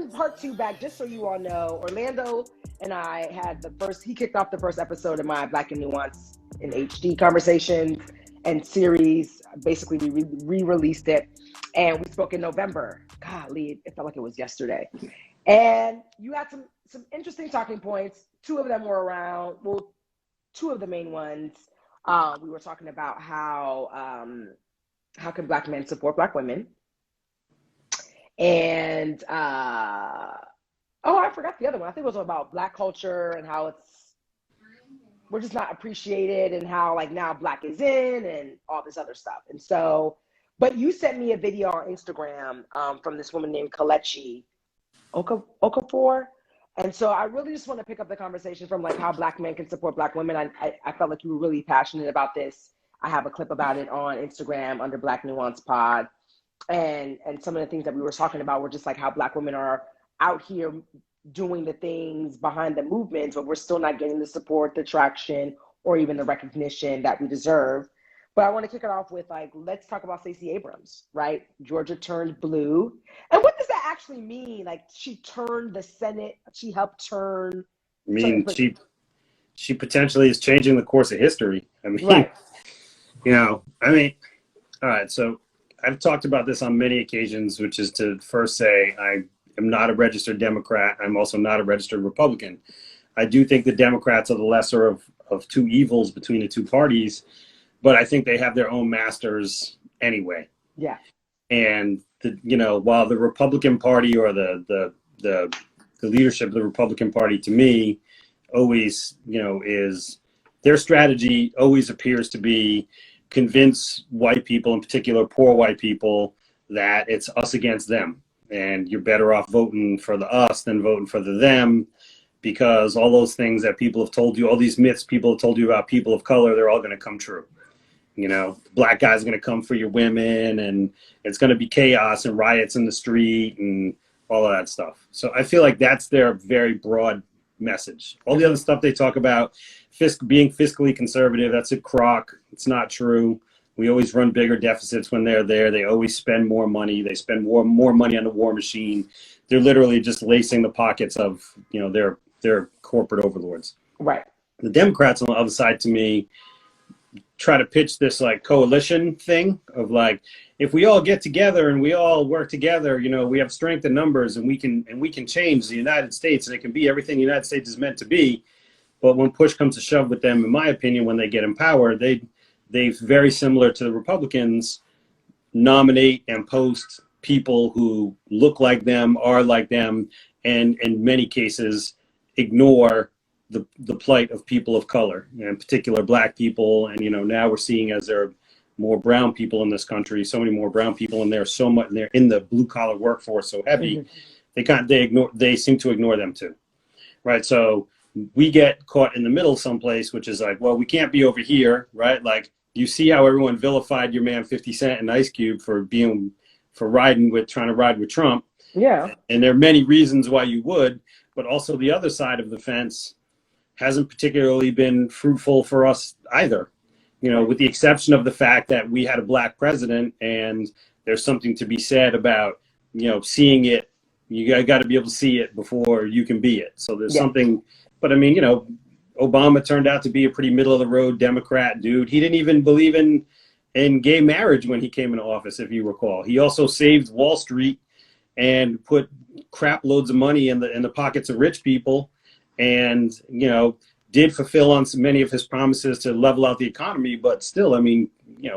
bring part 2 back, just so you all know, Orlando and I had he kicked off the first episode of my Black and Nuanced in HD conversations and series. Basically, we re-released it, and we spoke in November. Golly, it felt like it was yesterday. And you had some interesting talking points. 2 of them were around, well, 2 of the main ones. We were talking about how can Black men support Black women? And I forgot the other one. I think it was about Black culture and how we're just not appreciated, and how like now Black is in and all this other stuff. And so, but you sent me a video on Instagram from this woman named Kelechi Okafor. And so I really just want to pick up the conversation from like how Black men can support Black women. I felt like you were really passionate about this. I have a clip about it on Instagram under Black Nuance Pod. And some of the things that we were talking about were just like how Black women are out here doing the things behind the movements, but we're still not getting the support, the traction, or even the recognition that we deserve. But I want to kick it off with like, let's talk about Stacey Abrams, right? Georgia turned blue. And what does that actually mean? Like, she turned the Senate, she helped turn. I mean, she potentially is changing the course of history. I mean, right. All right, so I've talked about this on many occasions, which is to first say I am not a registered Democrat. I'm also not a registered Republican. I do think the Democrats are the lesser of 2 evils between the 2 parties, but I think they have their own masters anyway. Yeah. And while the Republican Party or the leadership of the Republican Party, to me, always is their strategy always appears to be convince white people, in particular poor white people, that it's us against them, and you're better off voting for the us than voting for the them, because all those things that people have told you, all these myths people have told you about people of color, they're all going to come true. Black guy's going to come for your women, and it's going to be chaos and riots in the street and all of that stuff. So I feel like that's their very broad message. All the other stuff they talk about, being fiscally conservative, that's a crock. It's not true. We always run bigger deficits when they're there. They always spend more money. They spend more money on the war machine. They're literally just lacing the pockets of their corporate overlords. Right. The Democrats on the other side, to me, try to pitch this like coalition thing of like, if we all get together and we all work together, we have strength in numbers, and we can change the United States, and it can be everything the United States is meant to be. But when push comes to shove with them, in my opinion, when they get in power, they very similar to the Republicans, nominate and post people who look like them, are like them, and in many cases ignore the plight of people of color, in particular Black people. And now we're seeing, as there are more brown people in this country, so many more brown people, and they're in the blue collar workforce so heavy, they seem to ignore them too, right? So we get caught in the middle someplace, which is like, well, we can't be over here, right? Like, you see how everyone vilified your man 50 Cent and Ice Cube for trying to ride with Trump. Yeah. And there are many reasons why you would, but also the other side of the fence hasn't particularly been fruitful for us either, with the exception of the fact that we had a Black president, and there's something to be said about, seeing it. You got to be able to see it before you can be it. So there's something, but I mean, Obama turned out to be a pretty middle of the road Democrat dude. He didn't even believe in gay marriage when he came into office, if you recall. He also saved Wall Street and put crap loads of money in the pockets of rich people, and did fulfill on many of his promises to level out the economy. But still, I mean,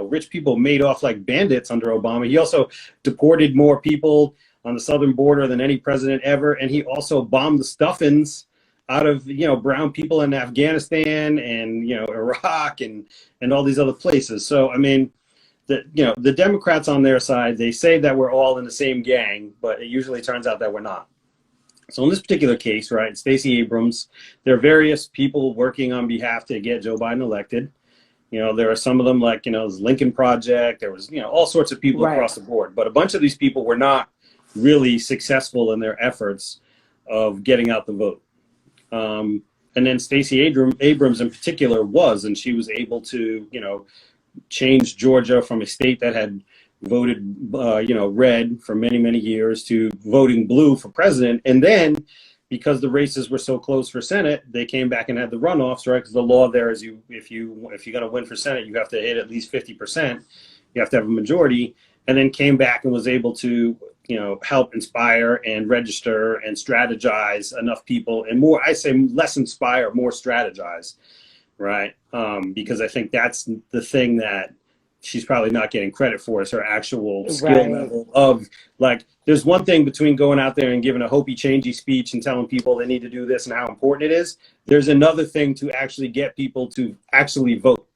rich people made off like bandits under Obama. He also deported more people on the southern border than any president ever, and he also bombed the stuffings out of brown people in Afghanistan and Iraq and all these other places. So I mean, the Democrats on their side, they say that we're all in the same gang, but it usually turns out that we're not. So in this particular case, right, Stacey Abrams, there are various people working on behalf to get Joe Biden elected. There are some of them like, the Lincoln Project. There was, all sorts of people across the board. But a bunch of these people were not really successful in their efforts of getting out the vote. And then Stacey Abrams in particular was, and she was able to, change Georgia from a state that had voted, red for many, many years to voting blue for president. And then because the races were so close for Senate, they came back and had the runoffs, right? Because the law there is if you're going to win for Senate, you have to hit at least 50%. You have to have a majority. And then came back and was able to, help inspire and register and strategize enough people, and more, I say less inspire, more strategize, right? Because I think that's the thing that she's probably not getting credit for, is her actual skill level of, like, there's one thing between going out there and giving a hopey changey speech and telling people they need to do this and how important it is. There's another thing to actually get people to actually vote,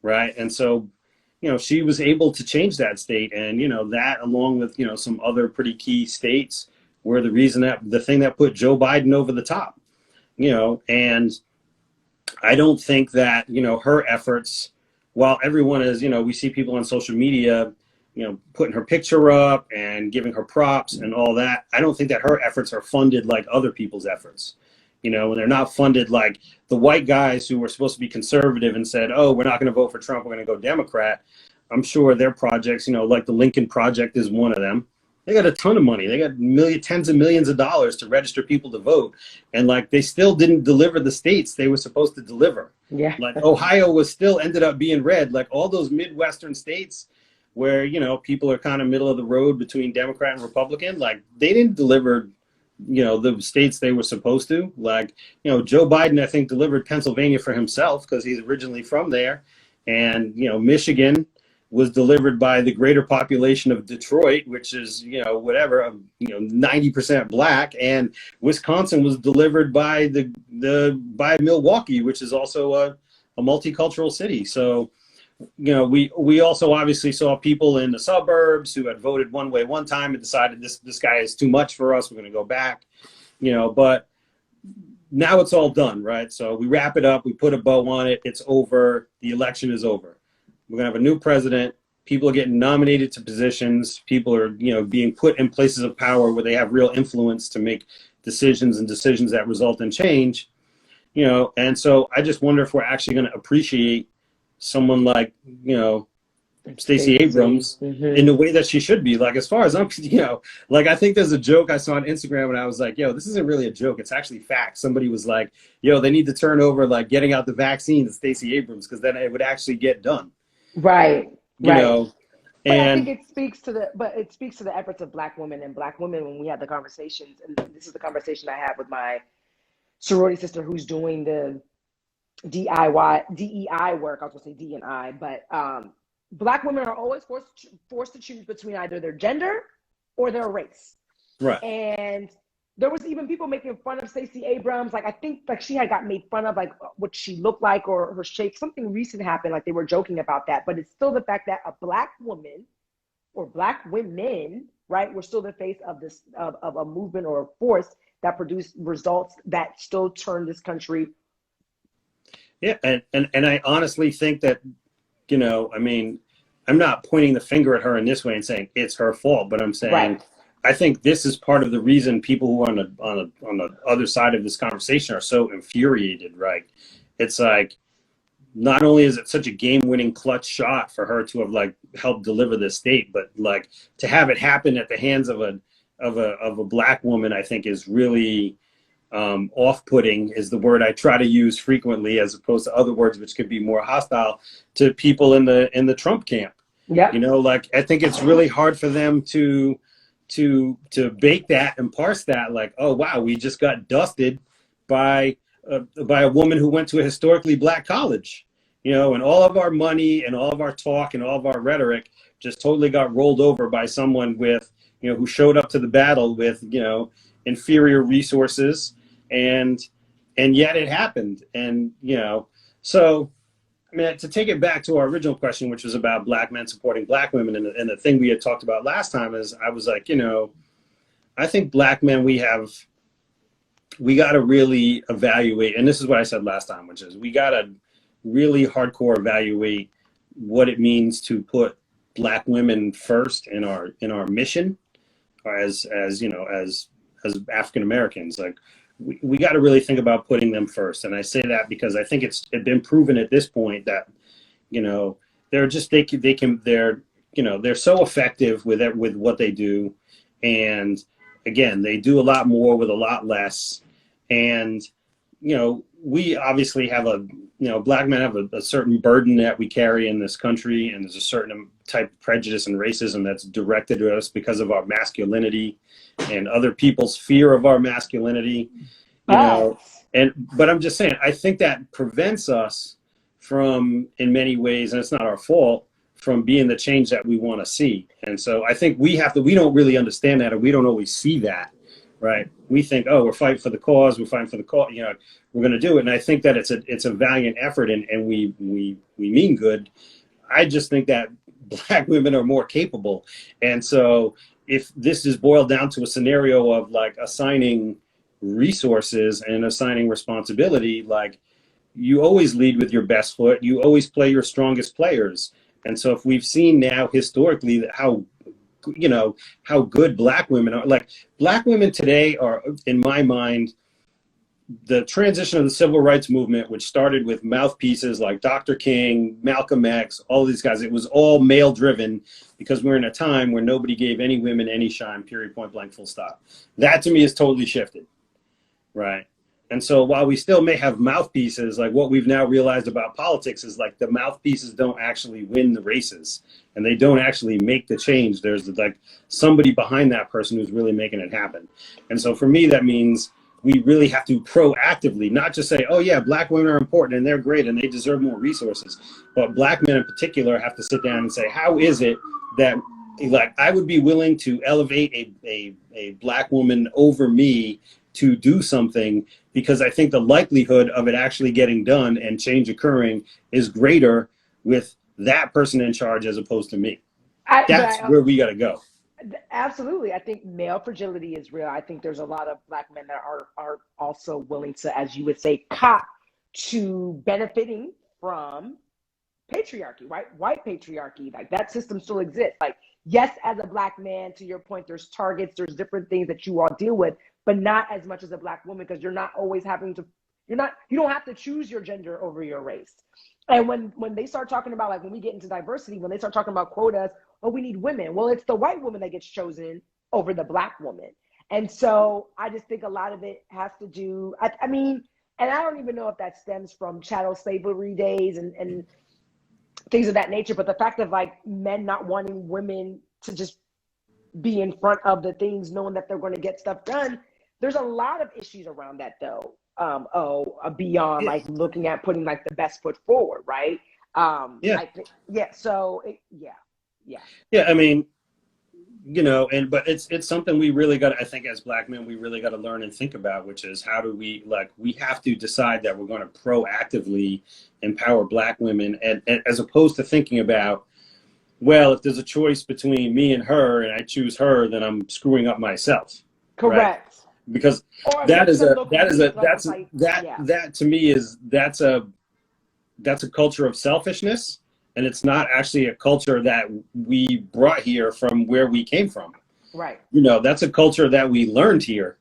right? And so, she was able to change that state, and, that along with, some other pretty key states were the thing that put Joe Biden over the top, and I don't think that, her efforts, while everyone is, we see people on social media, putting her picture up and giving her props and all that, I don't think that her efforts are funded like other people's efforts. And they're not funded like the white guys who were supposed to be conservative and said, oh, we're not going to vote for Trump, we're going to go Democrat. I'm sure their projects, like the Lincoln Project is one of them. They got a ton of money. They got tens of millions of dollars to register people to vote. And like, they still didn't deliver the states they were supposed to deliver. Yeah. Like Ohio ended up being red. Like all those Midwestern states where, people are kind of middle of the road between Democrat and Republican, like they didn't deliver, the states they were supposed to. Like, Joe Biden, I think, delivered Pennsylvania for himself because he's originally from there. And, Michigan was delivered by the greater population of Detroit, which is, 90% black. And Wisconsin was delivered by by Milwaukee, which is also a multicultural city. So, we also obviously saw people in the suburbs who had voted one way one time and decided this guy is too much for us, we're going to go back, but now it's all done, right? So we wrap it up, we put a bow on it, it's over, the election is over. We're going to have a new president, people are getting nominated to positions, people are, being put in places of power where they have real influence to make decisions that result in change, and so I just wonder if we're actually going to appreciate someone like, Stacey Abrams in the way that she should be. Like, as far as I'm, like, I think there's a joke I saw on Instagram and I was like, this isn't really a joke. It's actually fact. Somebody was like, they need to turn over, like, getting out the vaccine to Stacey Abrams because then it would actually get done. Right. You know, but and I think it speaks to the efforts of Black women when we had the conversations. And this is the conversation I had with my sorority sister who's doing the DEI work. I was going to say D&I, but Black women are always forced to choose between either their gender or their race. Right. And there was even people making fun of Stacey Abrams. Like, I think like she had got made fun of, like what she looked like or her shape. Something recent happened. Like they were joking about that, but it's still the fact that a Black woman or Black women, right, were still the face of this of a movement or a force that produced results that still turn this country. Yeah, and I honestly think that, I mean, I'm not pointing the finger at her in this way and saying it's her fault, but I'm saying right. I think this is part of the reason people who are on the other side of this conversation are so infuriated, right? It's like, not only is it such a game-winning clutch shot for her to have like helped deliver this state, but like to have it happen at the hands of a Black woman, I think is really off-putting is the word I try to use frequently, as opposed to other words which could be more hostile to people in the Trump camp. Yeah, like I think it's really hard for them to bake that and parse that, like, oh wow, we just got dusted by a woman who went to a historically Black college, and all of our money and all of our talk and all of our rhetoric just totally got rolled over by someone with, who showed up to the battle with, inferior resources, and yet it happened. And, so, I mean, to take it back to our original question, which was about Black men supporting Black women, and the thing we had talked about last time is I was like, I think Black men, we got to really evaluate, and this is what I said last time, which is we got to really hardcore evaluate what it means to put Black women first in our mission as African Americans. Like we got to really think about putting them first. And I say that because I think it's been proven at this point that, they're they're so effective with what they do. And again, they do a lot more with a lot less. And, we obviously have black men have a certain burden that we carry in this country. And there's a certain type of prejudice and racism that's directed to us because of our masculinity and other people's fear of our masculinity, but I'm just saying, I think that prevents us from, in many ways, and it's not our fault, from being the change that we want to see. And so I think we don't really understand that, or we don't always see that, right? We think, oh, we're fighting for the cause, we're going to do it. And I think that it's a valiant effort, and we mean good. I just think that black women are more capable. And so if this is boiled down to a scenario of like assigning resources and assigning responsibility, like, you always lead with your best foot, you always play your strongest players. And so if we've seen now historically that how good black women are, like, black women today are, in my mind, the transition of the civil rights movement, which started with mouthpieces like Dr. King, Malcolm X, all these guys, it was all male driven because we're in a time where nobody gave any women any shine, period, point blank, full stop. That to me is totally shifted, right? And so while we still may have mouthpieces, like, what we've now realized about politics is, like, the mouthpieces don't actually win the races, and they don't actually make the change. There's like somebody behind that person who's really making it happen. And so for me, that means we really have to proactively, not just say, oh yeah, black women are important and they're great and they deserve more resources, but black men in particular have to sit down and say, how is it that, like, I would be willing to elevate a black woman over me to do something, because I think the likelihood of it actually getting done and change occurring is greater with that person in charge as opposed to me. That's where we got to go. Absolutely. I think male fragility is real. I think there's a lot of black men that are also willing to, as you would say, cop to benefiting from patriarchy, right? White patriarchy. Like, that system still exists. Like, yes, as a black man, to your point, there's targets, there's different things that you all deal with, but not as much as a black woman, because you're not always having to, you don't have to choose your gender over your race. And when they start talking about, like, when we get into diversity, when they start talking about quotas, oh, we need women. Well, it's the white woman that gets chosen over the black woman. And so I just think a lot of it has to do, I mean, and I don't even know if that stems from chattel slavery days and things of that nature, but the fact of, like, men not wanting women to just be in front of the things, knowing that they're going to get stuff done. There's a lot of issues around that, though. Beyond like looking at putting, like, the best foot forward, right? I think, I mean, but it's something we really got, I think, as black men, we really got to learn and think about, which is, how do we, like, we have to decide that we're going to proactively empower black women, and as opposed to thinking about, well, if there's a choice between me and her and I choose her, then I'm screwing up myself. Correct. Right? Because that to me is, that's a culture of selfishness, and it's not actually a culture that we brought here from where we came from. Right. That's a culture that we learned here.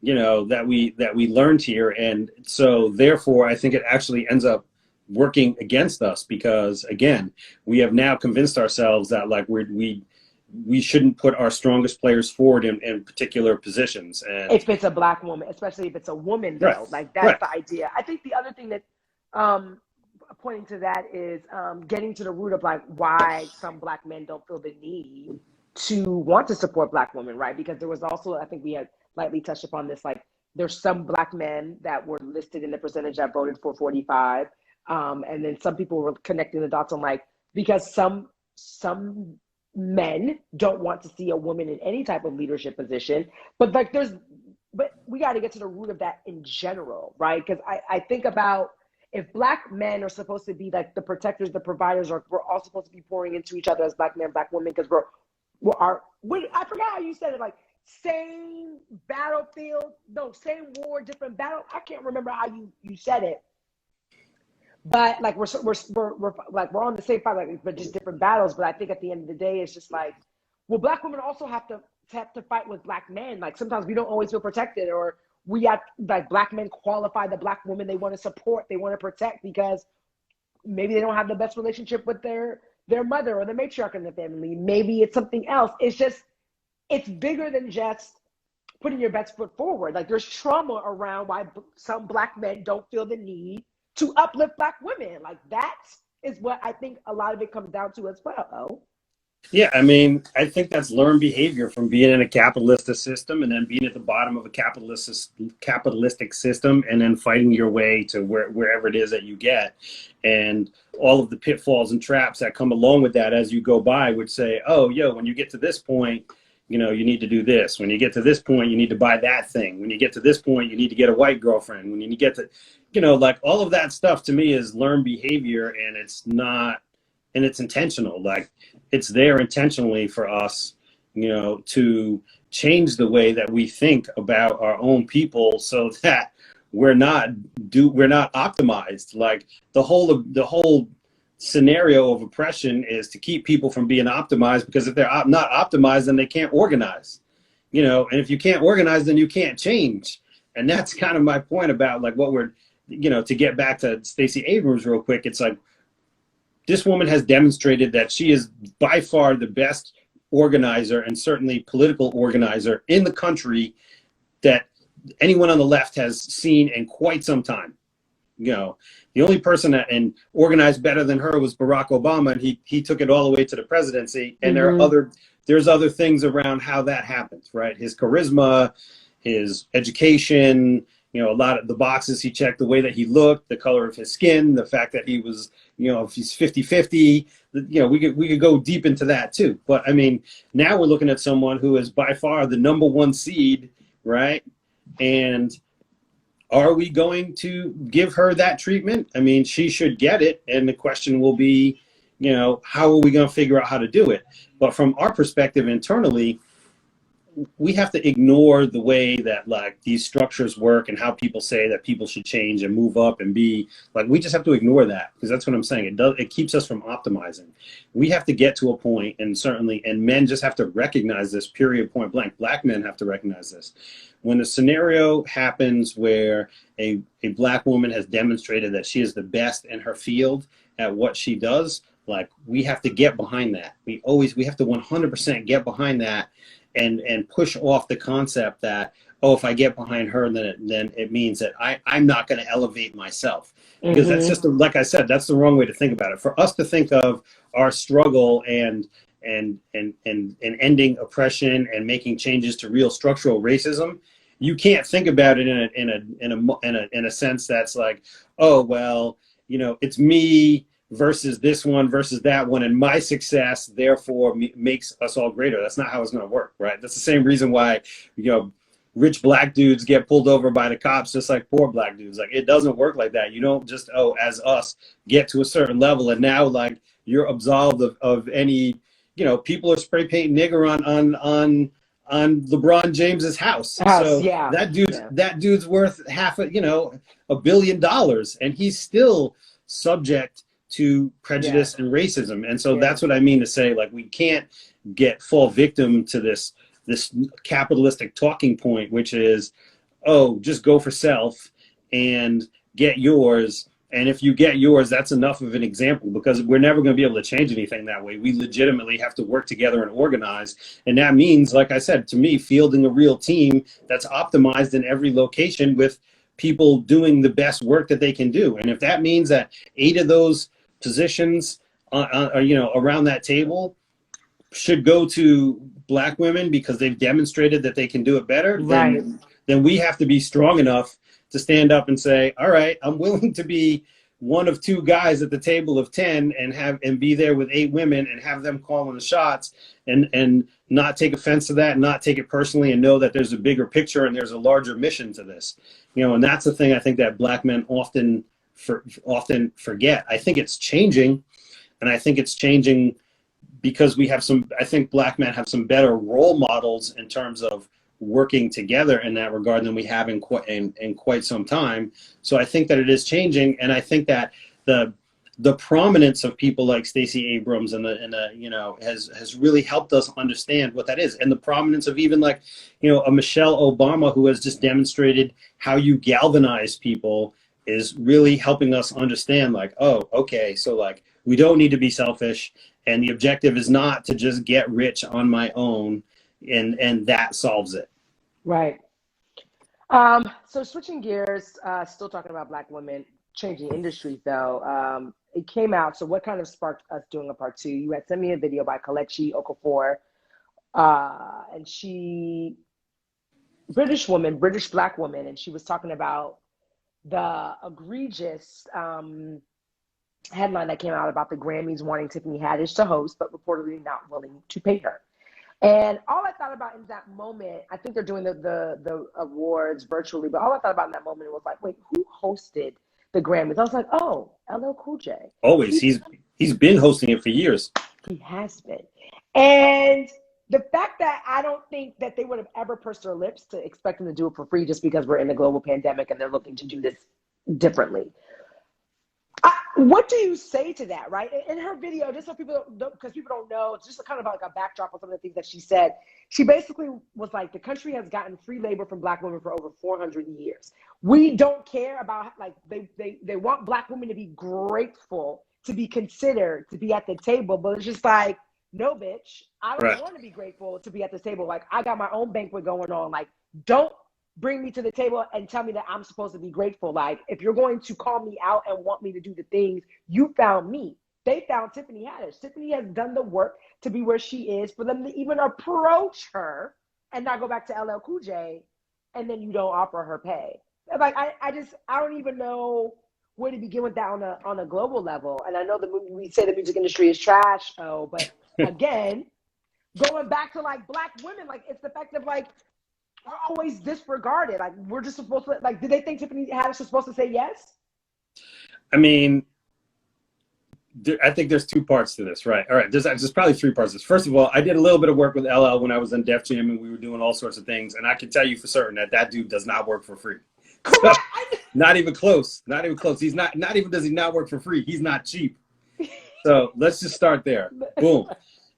That we learned here, and so therefore I think it actually ends up working against us, because again, we have now convinced ourselves that, like, we shouldn't put our strongest players forward in particular positions. And if it's a black woman, especially if it's a woman, though, right, like, that's right. The idea. I think the other thing that, pointing to that, is getting to the root of, like, why some black men don't feel the need to want to support black women, right? Because there was also, I think we had lightly touched upon this, like, there's some black men that were listed in the percentage that voted for 45. And then some people were connecting the dots on, like, because some men don't want to see a woman in any type of leadership position, but we got to get to the root of that in general, right? Because I think about, if black men are supposed to be, like, the protectors, the providers, or we're all supposed to be pouring into each other as black men, black women, because I forgot how you said it, like, same battlefield, no, same war, different battle. I can't remember how you said it. But, like, we're on the same fight, like, but just different battles. But I think at the end of the day, it's just like, well, black women also have to fight with black men. Like, sometimes we don't always feel protected, or we have, like, black men qualify the black woman they want to support, they want to protect, because maybe they don't have the best relationship with their their mother or the matriarch in the family. Maybe it's something else. It's bigger than just putting your best foot forward. Like there's trauma around why some Black men don't feel the need to uplift Black women. Like that is what I think a lot of it comes down to as well. Yeah, I mean, I think that's learned behavior from being in a capitalist system and then being at the bottom of a capitalistic system and then fighting your way to wherever it is that you get. And all of the pitfalls and traps that come along with that as you go by would say, oh, yo, when you get to this point, you know, you need to do this. When you get to this point, you need to buy that thing. When you get to this point, you need to get a white girlfriend. When you get to, you know, like all of that stuff to me is learned behavior, and it's not, and it's intentional. Like it's there intentionally for us, you know, to change the way that we think about our own people so that we're not optimized. Like the whole scenario of oppression is to keep people from being optimized, because if they're not optimized, then they can't organize, you know, and if you can't organize, then you can't change. And that's kind of my point about like what we're, you know, to get back to Stacey Abrams real quick. It's like, this woman has demonstrated that she is by far the best organizer and certainly political organizer in the country that anyone on the left has seen in quite some time. You know, the only person that and organized better than her was Barack Obama, and he took it all the way to the presidency. And there's other things around how that happens, right? His charisma, his education, you know, a lot of the boxes he checked, the way that he looked, the color of his skin, the fact that he was, you know, if he's 50-50, you know, we could go deep into that too. But I mean, now we're looking at someone who is by far the #1 seed, right? And are we going to give her that treatment? I mean, she should get it. And the question will be, you know, how are we going to figure out how to do it? But from our perspective internally, we have to ignore the way that like these structures work and how people say that people should change and move up and be like, we just have to ignore that, because that's what I'm saying. It keeps us from optimizing. We have to get to a point, and men just have to recognize this, period, point blank. Black men have to recognize this. When a scenario happens where a Black woman has demonstrated that she is the best in her field at what she does, like we have to get behind that. We have to 100% get behind that. And push off the concept that, oh, if I get behind her, then it means that I'm not going to elevate myself. Because that's just, like I said, that's the wrong way to think about it. For us to think of our struggle and ending oppression and making changes to real structural racism, you can't think about it in a sense that's like, oh, well, you know, it's me versus this one versus that one, and my success therefore makes us all greater. That's not how it's going to work, right? That's the same reason why, you know, rich Black dudes get pulled over by the cops just like poor Black dudes. Like it doesn't work like that. You don't just, as us get to a certain level and now like you're absolved of any, you know, people are spray painting nigger on LeBron James's house. So yeah. that dude's worth $500 million, and he's still subject to prejudice and racism. And so that's what I mean to say, like, we can't fall victim to this capitalistic talking point, which is, oh, just go for self and get yours. And if you get yours, that's enough of an example, because we're never going to be able to change anything that way. We legitimately have to work together and organize. And that means, like I said, to me, fielding a real team that's optimized in every location with people doing the best work that they can do. And if that means that 8 of those positions around that table should go to Black women because they've demonstrated that they can do it better, then we have to be strong enough to stand up and say, all right, I'm willing to be one of 2 guys at the table of 10 and be there with 8 women and have them calling the shots, and not take offense to that, and not take it personally, and know that there's a bigger picture and there's a larger mission to this. And that's the thing I think that Black men often forget. I think it's changing, and I think it's changing because I think Black men have some better role models in terms of working together in that regard than we have in quite some time. So I think that it is changing, and I think that the prominence of people like Stacey Abrams and has really helped us understand what that is, and the prominence of even like a Michelle Obama, who has just demonstrated how you galvanize people, is really helping us understand like, oh, okay, so like we don't need to be selfish, And the objective is not to just get rich on my own, and that solves it. Right. So switching gears, still talking about Black women, changing industries though. It came out. So what kind of sparked us doing a part two? You had sent me a video by Kalechi Okafor, and she, British woman, British Black woman, and she was talking about the egregious headline that came out about the Grammys wanting Tiffany Haddish to host, but reportedly not willing to pay her. And all I thought about in that moment, I think they're doing the awards virtually, but all I thought about in that moment was like, wait, who hosted the Grammys? I was like, oh, LL Cool J. Always. He's been hosting it for years. He has been. And the fact that I don't think that they would have ever pursed their lips to expect them to do it for free just because we're in a global pandemic and they're looking to do this differently. What do you say to that, right? In her video, just so people don't, because people don't know, it's just kind of like a backdrop of some of the things that she said. She basically was like, the country has gotten free labor from Black women for over 400 years. We don't care about, like, they want Black women to be grateful, to be considered, to be at the table, but it's just like, no, bitch, I don't want to be grateful to be at this table. Like, I got my own banquet going on. Like, don't bring me to the table and tell me that I'm supposed to be grateful. Like, if you're going to call me out and want me to do the things, you found me. They found Tiffany Haddish. Tiffany has done the work to be where she is. For them to even approach her and not go back to LL Cool J, and then you don't offer her pay. Like, I don't even know where to begin with that on a global level. And I know we say the music industry is trash, but again, going back to like Black women, like it's the fact of like, we're always disregarded. Like, we're just supposed to, like, did they think Tiffany Haddish was supposed to say yes? I mean, I think there's two parts to this, right? All right, there's probably three parts to this. First of all, I did a little bit of work with LL when I was in Def Jam, and we were doing all sorts of things. And I can tell you for certain that dude does not work for free. So, not even close. Not even close. He's not even does he not work for free. He's not cheap. So let's just start there. Boom.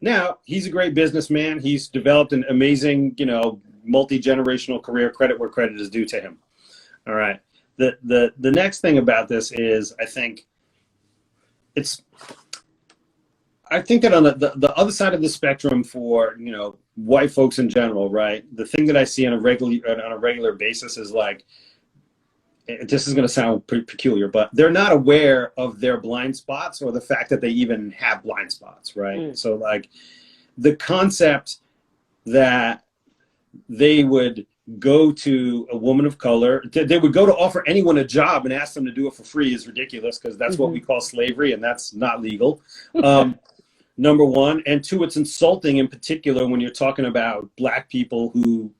Now, he's a great businessman. He's developed an amazing, multi-generational career. Credit where credit is due to him. All right. The next thing about this is I think that on the other side of the spectrum for white folks in general, right? The thing that I see on a regular basis is like, this is going to sound pretty peculiar, but they're not aware of their blind spots or the fact that they even have blind spots, right? So like the concept that they would go to a woman of color, they would go to offer anyone a job and ask them to do it for free is ridiculous, because that's what we call slavery, and that's not legal. Number one. And two, it's insulting in particular when you're talking about Black people who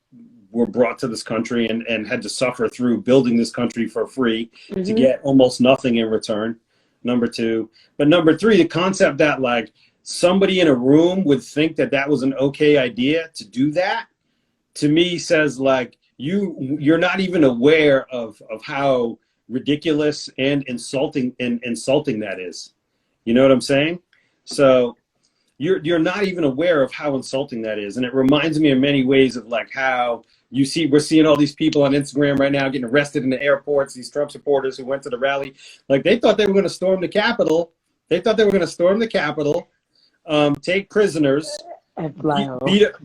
were brought to this country and had to suffer through building this country for free to get almost nothing in return. Number two. But number three, the concept that like somebody in a room would think that was an okay idea to do that, to me says like you're not even aware of how ridiculous and insulting that is. You know what I'm saying? So you're not even aware of how insulting that is. And it reminds me in many ways of like how we're seeing all these people on Instagram right now getting arrested in the airports, these Trump supporters who went to the rally. Like they thought they were going to storm the Capitol. Take prisoners,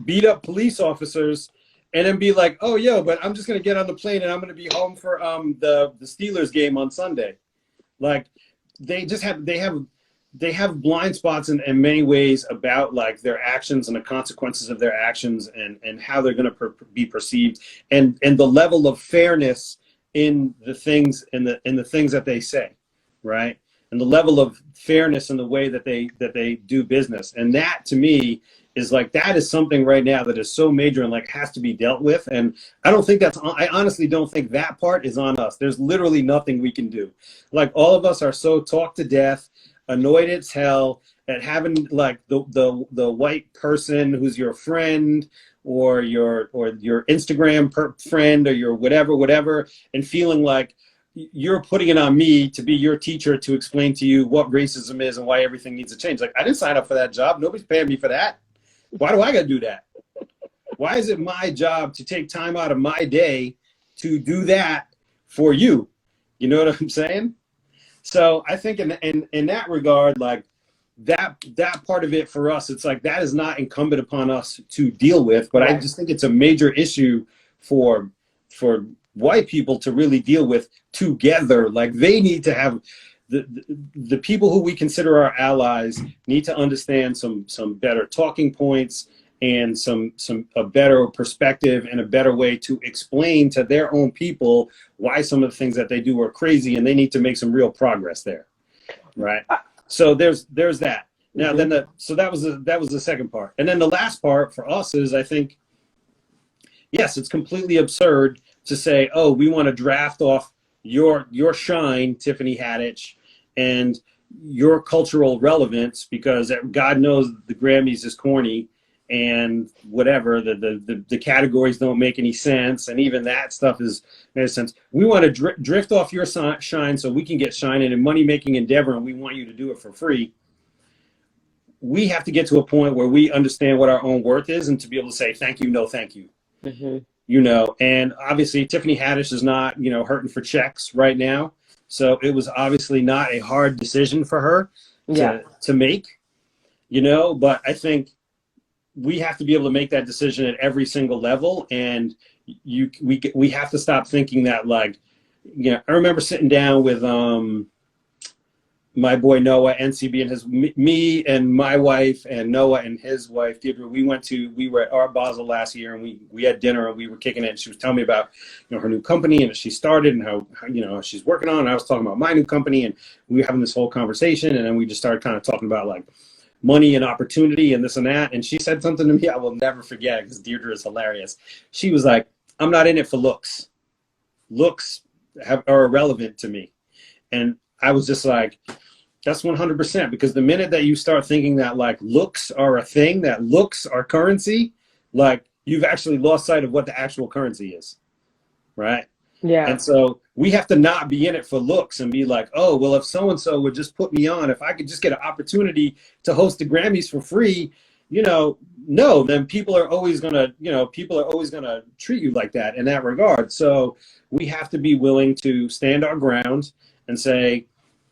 beat up police officers, and then be like, oh, yo, but I'm just going to get on the plane and I'm going to be home for the Steelers game on Sunday. Like they have blind spots in many ways about like their actions and the consequences of their actions and how they're going to be perceived and the level of fairness in the things the things that they say, right? And the level of fairness in the way that they do business. And that to me is like, that is something right now that is so major and like has to be dealt with. And I honestly don't think that part is on us. There's literally nothing we can do. Like all of us are so talked to death, annoyed as hell at having like the white person who's your friend or your Instagram friend or your whatever, and feeling like you're putting it on me to be your teacher to explain to you what racism is and why everything needs to change. Like I didn't sign up for that job. Nobody's paying me for that. Why do I got to do that? Why is it my job to take time out of my day to do that for you? You know what I'm saying? So I think in that regard, like that part of it for us, it's like that is not incumbent upon us to deal with. But I just think it's a major issue for white people to really deal with together. Like they need to have the people who we consider our allies need to understand some better talking points and a better perspective and a better way to explain to their own people why some of the things that they do are crazy, and they need to make some real progress there, right? So there's that. Now then so that was the second part, and then the last part for us is, I think, yes, it's completely absurd to say, oh, we want to draft off your shine, Tiffany Haddish, and your cultural relevance, because God knows the Grammys is corny and whatever, the categories don't make any sense, and even that stuff is makes sense. We want to drift off your shine so we can get shine in a money-making endeavor, and we want you to do it for free. We have to get to a point where we understand what our own worth is, and to be able to say thank you, no thank you. You know, and obviously Tiffany Haddish is not, you know, hurting for checks right now, so it was obviously not a hard decision for her to make, you know. But I think we have to be able to make that decision at every single level, and we have to stop thinking that, like, you know, I remember sitting down with my boy Noah, NCB, and me and my wife and Noah and his wife Deirdre. We were at Art Basel last year, and we had dinner and we were kicking it. And she was telling me about, you know, her new company and that she started and how you know, she's working on. And I was talking about my new company, and we were having this whole conversation, and then we just started kind of talking about like money and opportunity and this and that. And she said something to me I will never forget, because Deirdre is hilarious. She was like, "I'm not in it for looks. Looks are irrelevant to me." And I was just like, that's 100%, because the minute that you start thinking that like looks are a thing, that looks are currency, like you've actually lost sight of what the actual currency is, right? Yeah. And so we have to not be in it for looks and be like, oh, well, if so-and-so would just put me on, if I could just get an opportunity to host the Grammys for free, you know, no, then people are always gonna treat you like that in that regard. So we have to be willing to stand our ground and say,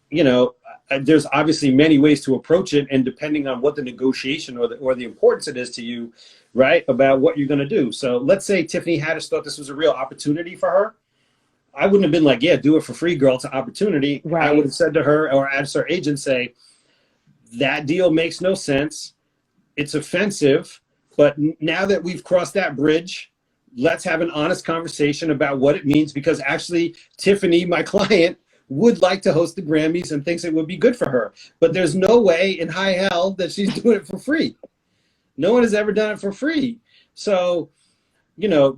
you know, there's obviously many ways to approach it, and depending on what the negotiation or the importance it is to you, right, about what you're going to do. So let's say Tiffany Haddish thought this was a real opportunity for her. I wouldn't have been like, yeah, do it for free, girl. It's an opportunity. Right. I would have said to her, or asked her agent, say, that deal makes no sense. It's offensive. But now that we've crossed that bridge, let's have an honest conversation about what it means, because actually Tiffany, my client, would like to host the Grammys and thinks it would be good for her. But there's no way in high hell that she's doing it for free. No one has ever done it for free. So, you know,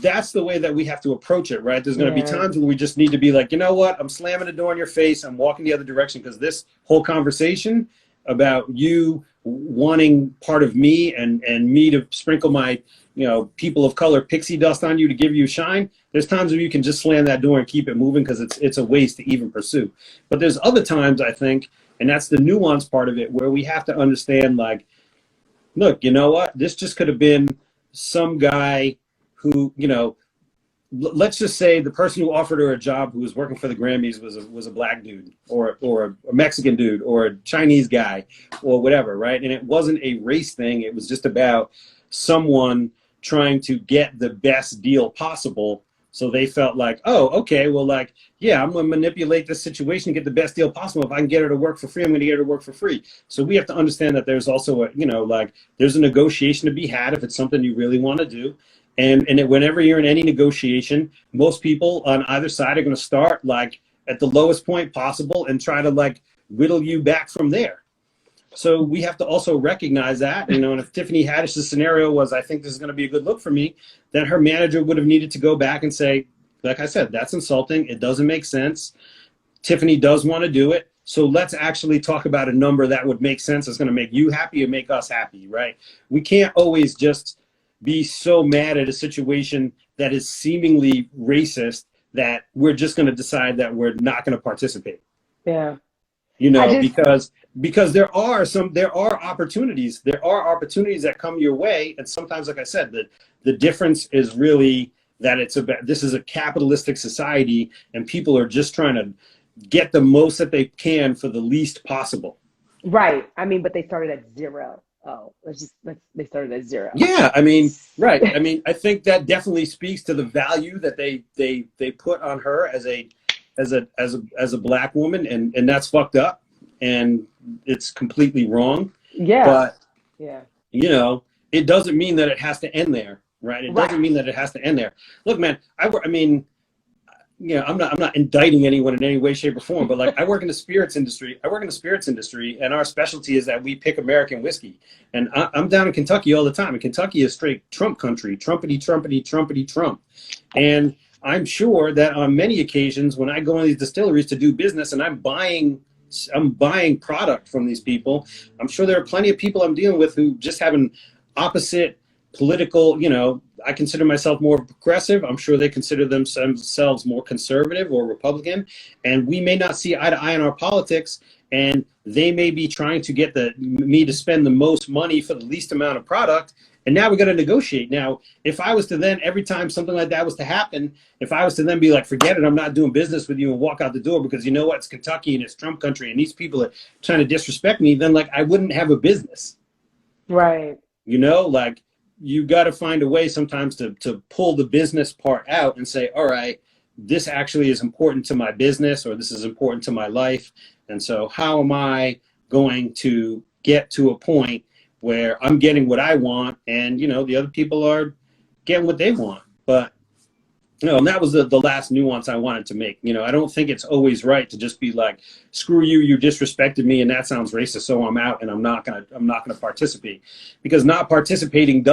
that's the way that we have to approach it, right? There's going to be times where we just need to be like, you know what? I'm slamming the door in your face. I'm walking the other direction, because this whole conversation about you wanting part of me and me to sprinkle my, you know, people of color pixie dust on you to give you shine. There's times where you can just slam that door and keep it moving, because it's a waste to even pursue. But there's other times, I think, and that's the nuance part of it, where we have to understand, like, look, you know what? This just could have been some guy who, you know, let's just say the person who offered her a job who was working for the Grammys was a black dude or a Mexican dude or a Chinese guy or whatever, right? And it wasn't a race thing. It was just about someone trying to get the best deal possible. So they felt like, oh, okay, well, like, yeah, I'm going to manipulate this situation to get the best deal possible. If I can get her to work for free, I'm going to get her to work for free. So we have to understand that there's also a, you know, like, there's a negotiation to be had if it's something you really want to do. And whenever you're in any negotiation, most people on either side are going to start like at the lowest point possible and try to like whittle you back from there. So we have to also recognize that, you know, and if Tiffany Haddish's scenario was, I think this is going to be a good look for me, then her manager would have needed to go back and say, like I said, that's insulting. It doesn't make sense. Tiffany does want to do it. So let's actually talk about a number that would make sense. It's going to make you happy and make us happy, right? We can't always just be so mad at a situation that is seemingly racist that we're just going to decide that we're not going to participate. Yeah. You know, because there are opportunities. There are opportunities that come your way. And sometimes, like I said, the difference is really that this is a capitalistic society and people are just trying to get the most that they can for the least possible. Right. I mean, but they started at zero. Oh, they started at zero. Yeah, I mean, right. I mean, I think that definitely speaks to the value that they put on her as a black woman, and that's fucked up, and it's completely wrong. Yeah. But Yeah. you know, it doesn't mean that it has to end there, right? It Right. doesn't mean that it has to end there. Look, man, I mean, I'm not indicting anyone in any way, shape, or form, but like I work in the spirits industry. I work in the spirits industry, and our specialty is that we pick American whiskey. And I'm down in Kentucky all the time. And Kentucky is straight Trump country, Trumpety, Trumpety, Trumpety, Trump. And I'm sure that on many occasions when I go in these distilleries to do business and I'm buying product from these people, I'm sure there are plenty of people I'm dealing with who just have an opposite political, I consider myself more progressive. I'm sure they consider themselves more conservative or Republican. And we may not see eye to eye in our politics. And they may be trying to get me to spend the most money for the least amount of product. And now we got to negotiate. Now, if I was to then, every time something like that was to happen, if I was to then be like, forget it, I'm not doing business with you and walk out the door because you know what, it's Kentucky and it's Trump country and these people are trying to disrespect me, then like I wouldn't have a business. Right. Like you got to find a way sometimes to pull the business part out and say, all right, this actually is important to my business or this is important to my life. And so how am I going to get to a point where I'm getting what I want and, the other people are getting what they want. But, and that was the last nuance I wanted to make. I don't think it's always right to just be like, screw you, you disrespected me and that sounds racist, so I'm out and I'm not gonna participate. Because not participating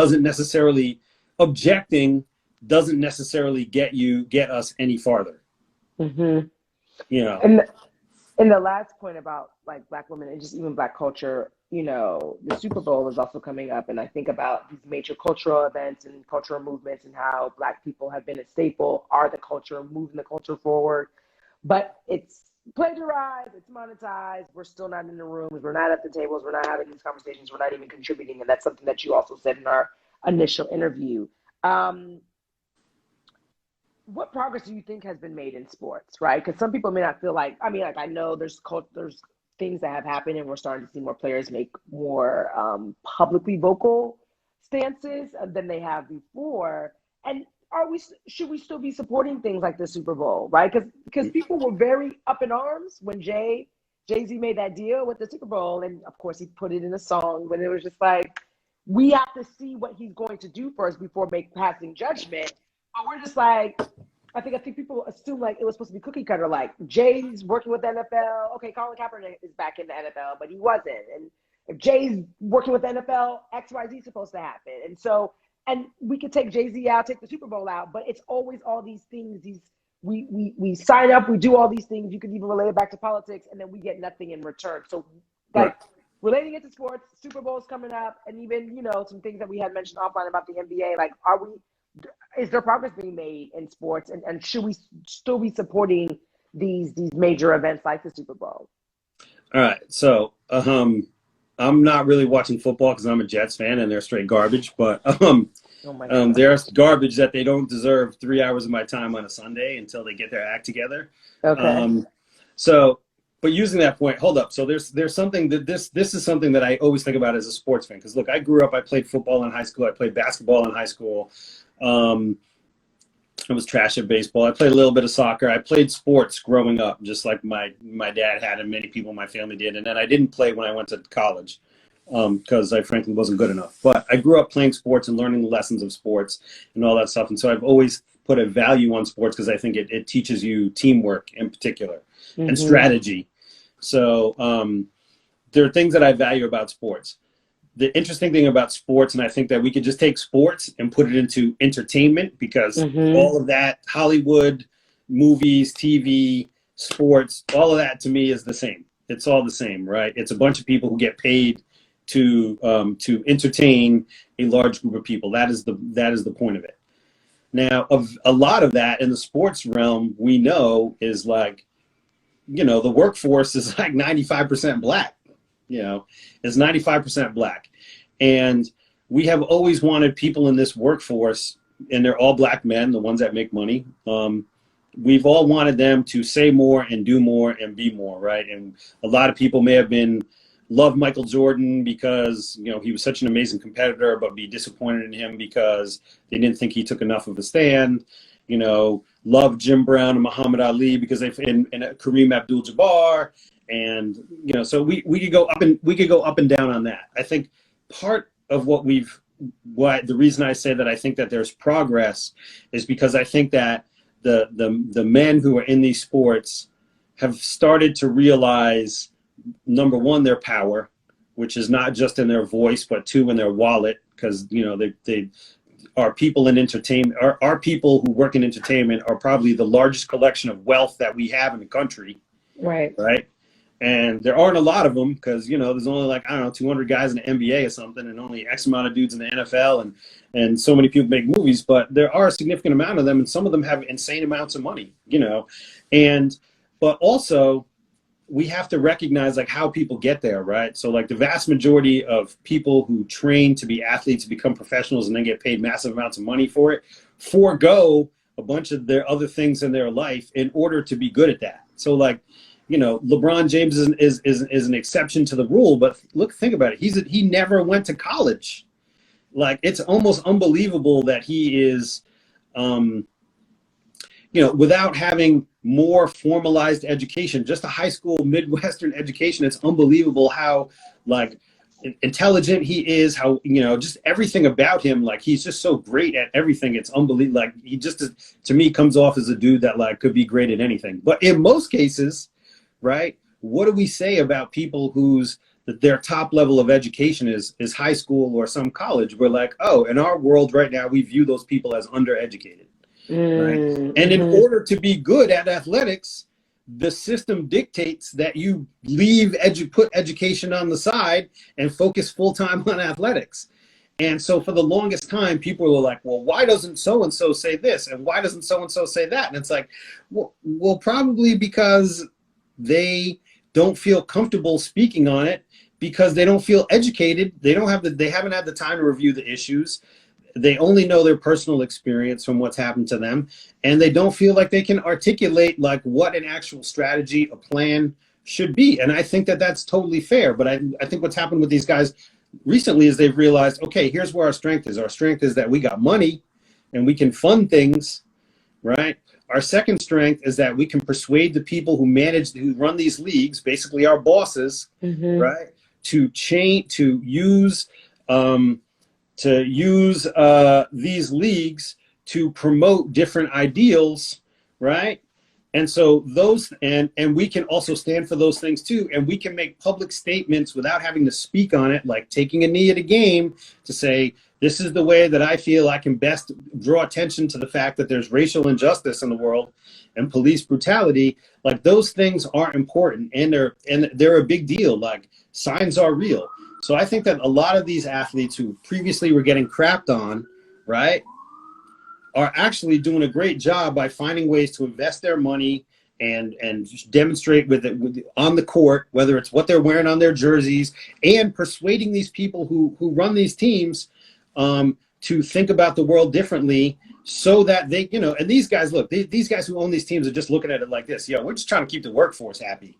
objecting doesn't necessarily get us any farther. Mm-hmm. And the last point about like Black women and just even Black culture, the Super Bowl is also coming up. And I think about these major cultural events and cultural movements and how Black people have been a staple, are the culture, moving the culture forward. But it's plagiarized, it's monetized. We're still not in the rooms. We're not at the tables. We're not having these conversations. We're not even contributing. And that's something that you also said in our initial interview. What progress do you think has been made in sports, right? Because some people may not feel like, I know there's things that have happened and we're starting to see more players make more publicly vocal stances than they have before. And should we still be supporting things like the Super Bowl, right? Because people were very up in arms when Jay-Z made that deal with the Super Bowl. And of course he put it in a song, but it was just like, we have to see what he's going to do first before passing judgment. But we're just like, I think people assume like it was supposed to be cookie cutter, like Jay's working with the NFL. Okay, Colin Kaepernick is back in the NFL, but he wasn't. And if Jay's working with the NFL, XYZ is supposed to happen. And we could take Jay-Z out, take the Super Bowl out, but it's always all these things. We sign up, we do all these things. You could even relate it back to politics, and then we get nothing in return. So like relating it to sports, Super Bowl's coming up, and even some things that we had mentioned offline about the NBA. Like, is there progress being made in sports, and should we still be supporting these major events like the Super Bowl? All right, so I'm not really watching football because I'm a Jets fan and they're straight garbage. But there's garbage that they don't deserve 3 hours of my time on a Sunday until they get their act together. Okay. But using that point, hold up. So there's something that this is something that I always think about as a sports fan. Because look, I grew up. I played football in high school. I played basketball in high school. I was trash at baseball. I played a little bit of soccer. I played sports growing up, just like my dad had and many people in my family did. And then I didn't play when I went to college because I frankly wasn't good enough. But I grew up playing sports and learning the lessons of sports and all that stuff. And so I've always put a value on sports because I think it teaches you teamwork in particular and strategy. So there are things that I value about sports. The interesting thing about sports, and I think that we could just take sports and put it into entertainment because all of that, Hollywood, movies, TV, sports, all of that to me is the same. It's all the same, right? It's a bunch of people who get paid to entertain a large group of people. That is the point of it. Now, of a lot of that in the sports realm, we know is like, the workforce is like 95% black. Is 95% black. And we have always wanted people in this workforce, and they're all black men, the ones that make money. We've all wanted them to say more and do more and be more, right? And a lot of people may have been love Michael Jordan because, you know, he was such an amazing competitor, but be disappointed in him because they didn't think he took enough of a stand. You know, love Jim Brown and Muhammad Ali because and Kareem Abdul-Jabbar. And, you know, so we could go up and down on that. I think part of the reason I say that I think that there's progress is because I think that the men who are in these sports have started to realize, number one, their power, which is not just in their voice, but two, in their wallet, because, you know, they are people in entertainment, our people who work in entertainment are probably the largest collection of wealth that we have in the country. Right. Right. And there aren't a lot of them because, you know, there's only like, I don't know, 200 guys in the NBA or something, and only X amount of dudes in the NFL, and so many people make movies, but there are a significant amount of them, and some of them have insane amounts of money, you know. But also we have to recognize like how people get there, right? So like the vast majority of people who train to be athletes, become professionals, and then get paid massive amounts of money for it, forego a bunch of their other things in their life in order to be good at that. So like, you know, LeBron James is an exception to the rule, but think about it. He never went to college. Like, it's almost unbelievable that he is, you know, without having more formalized education, just a high school Midwestern education. It's unbelievable how like intelligent he is, how, you know, just everything about him. Like, he's just so great at everything. It's unbelievable. Like, he just, to me, comes off as a dude that like could be great at anything. But in most cases, right, what do we say about people their top level of education is high school or some college? We're like, oh, in our world right now, we view those people as undereducated. Right? And in order to be good at athletics, the system dictates that you put education on the side and focus full-time on athletics. And so for the longest time, people were like, well, why doesn't so-and-so say this? And why doesn't so-and-so say that? And it's like, well, probably because they don't feel comfortable speaking on it, because they don't feel educated. They haven't had the time to review the issues. They only know their personal experience from what's happened to them, and they don't feel like they can articulate like what an actual strategy, a plan should be. And I think that that's totally fair. But I think what's happened with these guys recently is they've realized, okay, here's where our strength is. Our strength is that we got money and we can fund things, right? Our second strength is that we can persuade the people who run these leagues, basically our bosses, right, to use these leagues to promote different ideals, right? And so and we can also stand for those things too, and we can make public statements without having to speak on it, like taking a knee at a game to say, this is the way that I feel I can best draw attention to the fact that there's racial injustice in the world and police brutality. Like, those things are important, and they're a big deal. Like, signs are real. So I think that a lot of these athletes who previously were getting crapped on, right, are actually doing a great job by finding ways to invest their money and demonstrate with it on the court, whether it's what they're wearing on their jerseys, and persuading these people who run these teams to think about the world differently, so that they, you know, and these guys, look, these guys who own these teams are just looking at it like this. Yo, we're just trying to keep the workforce happy.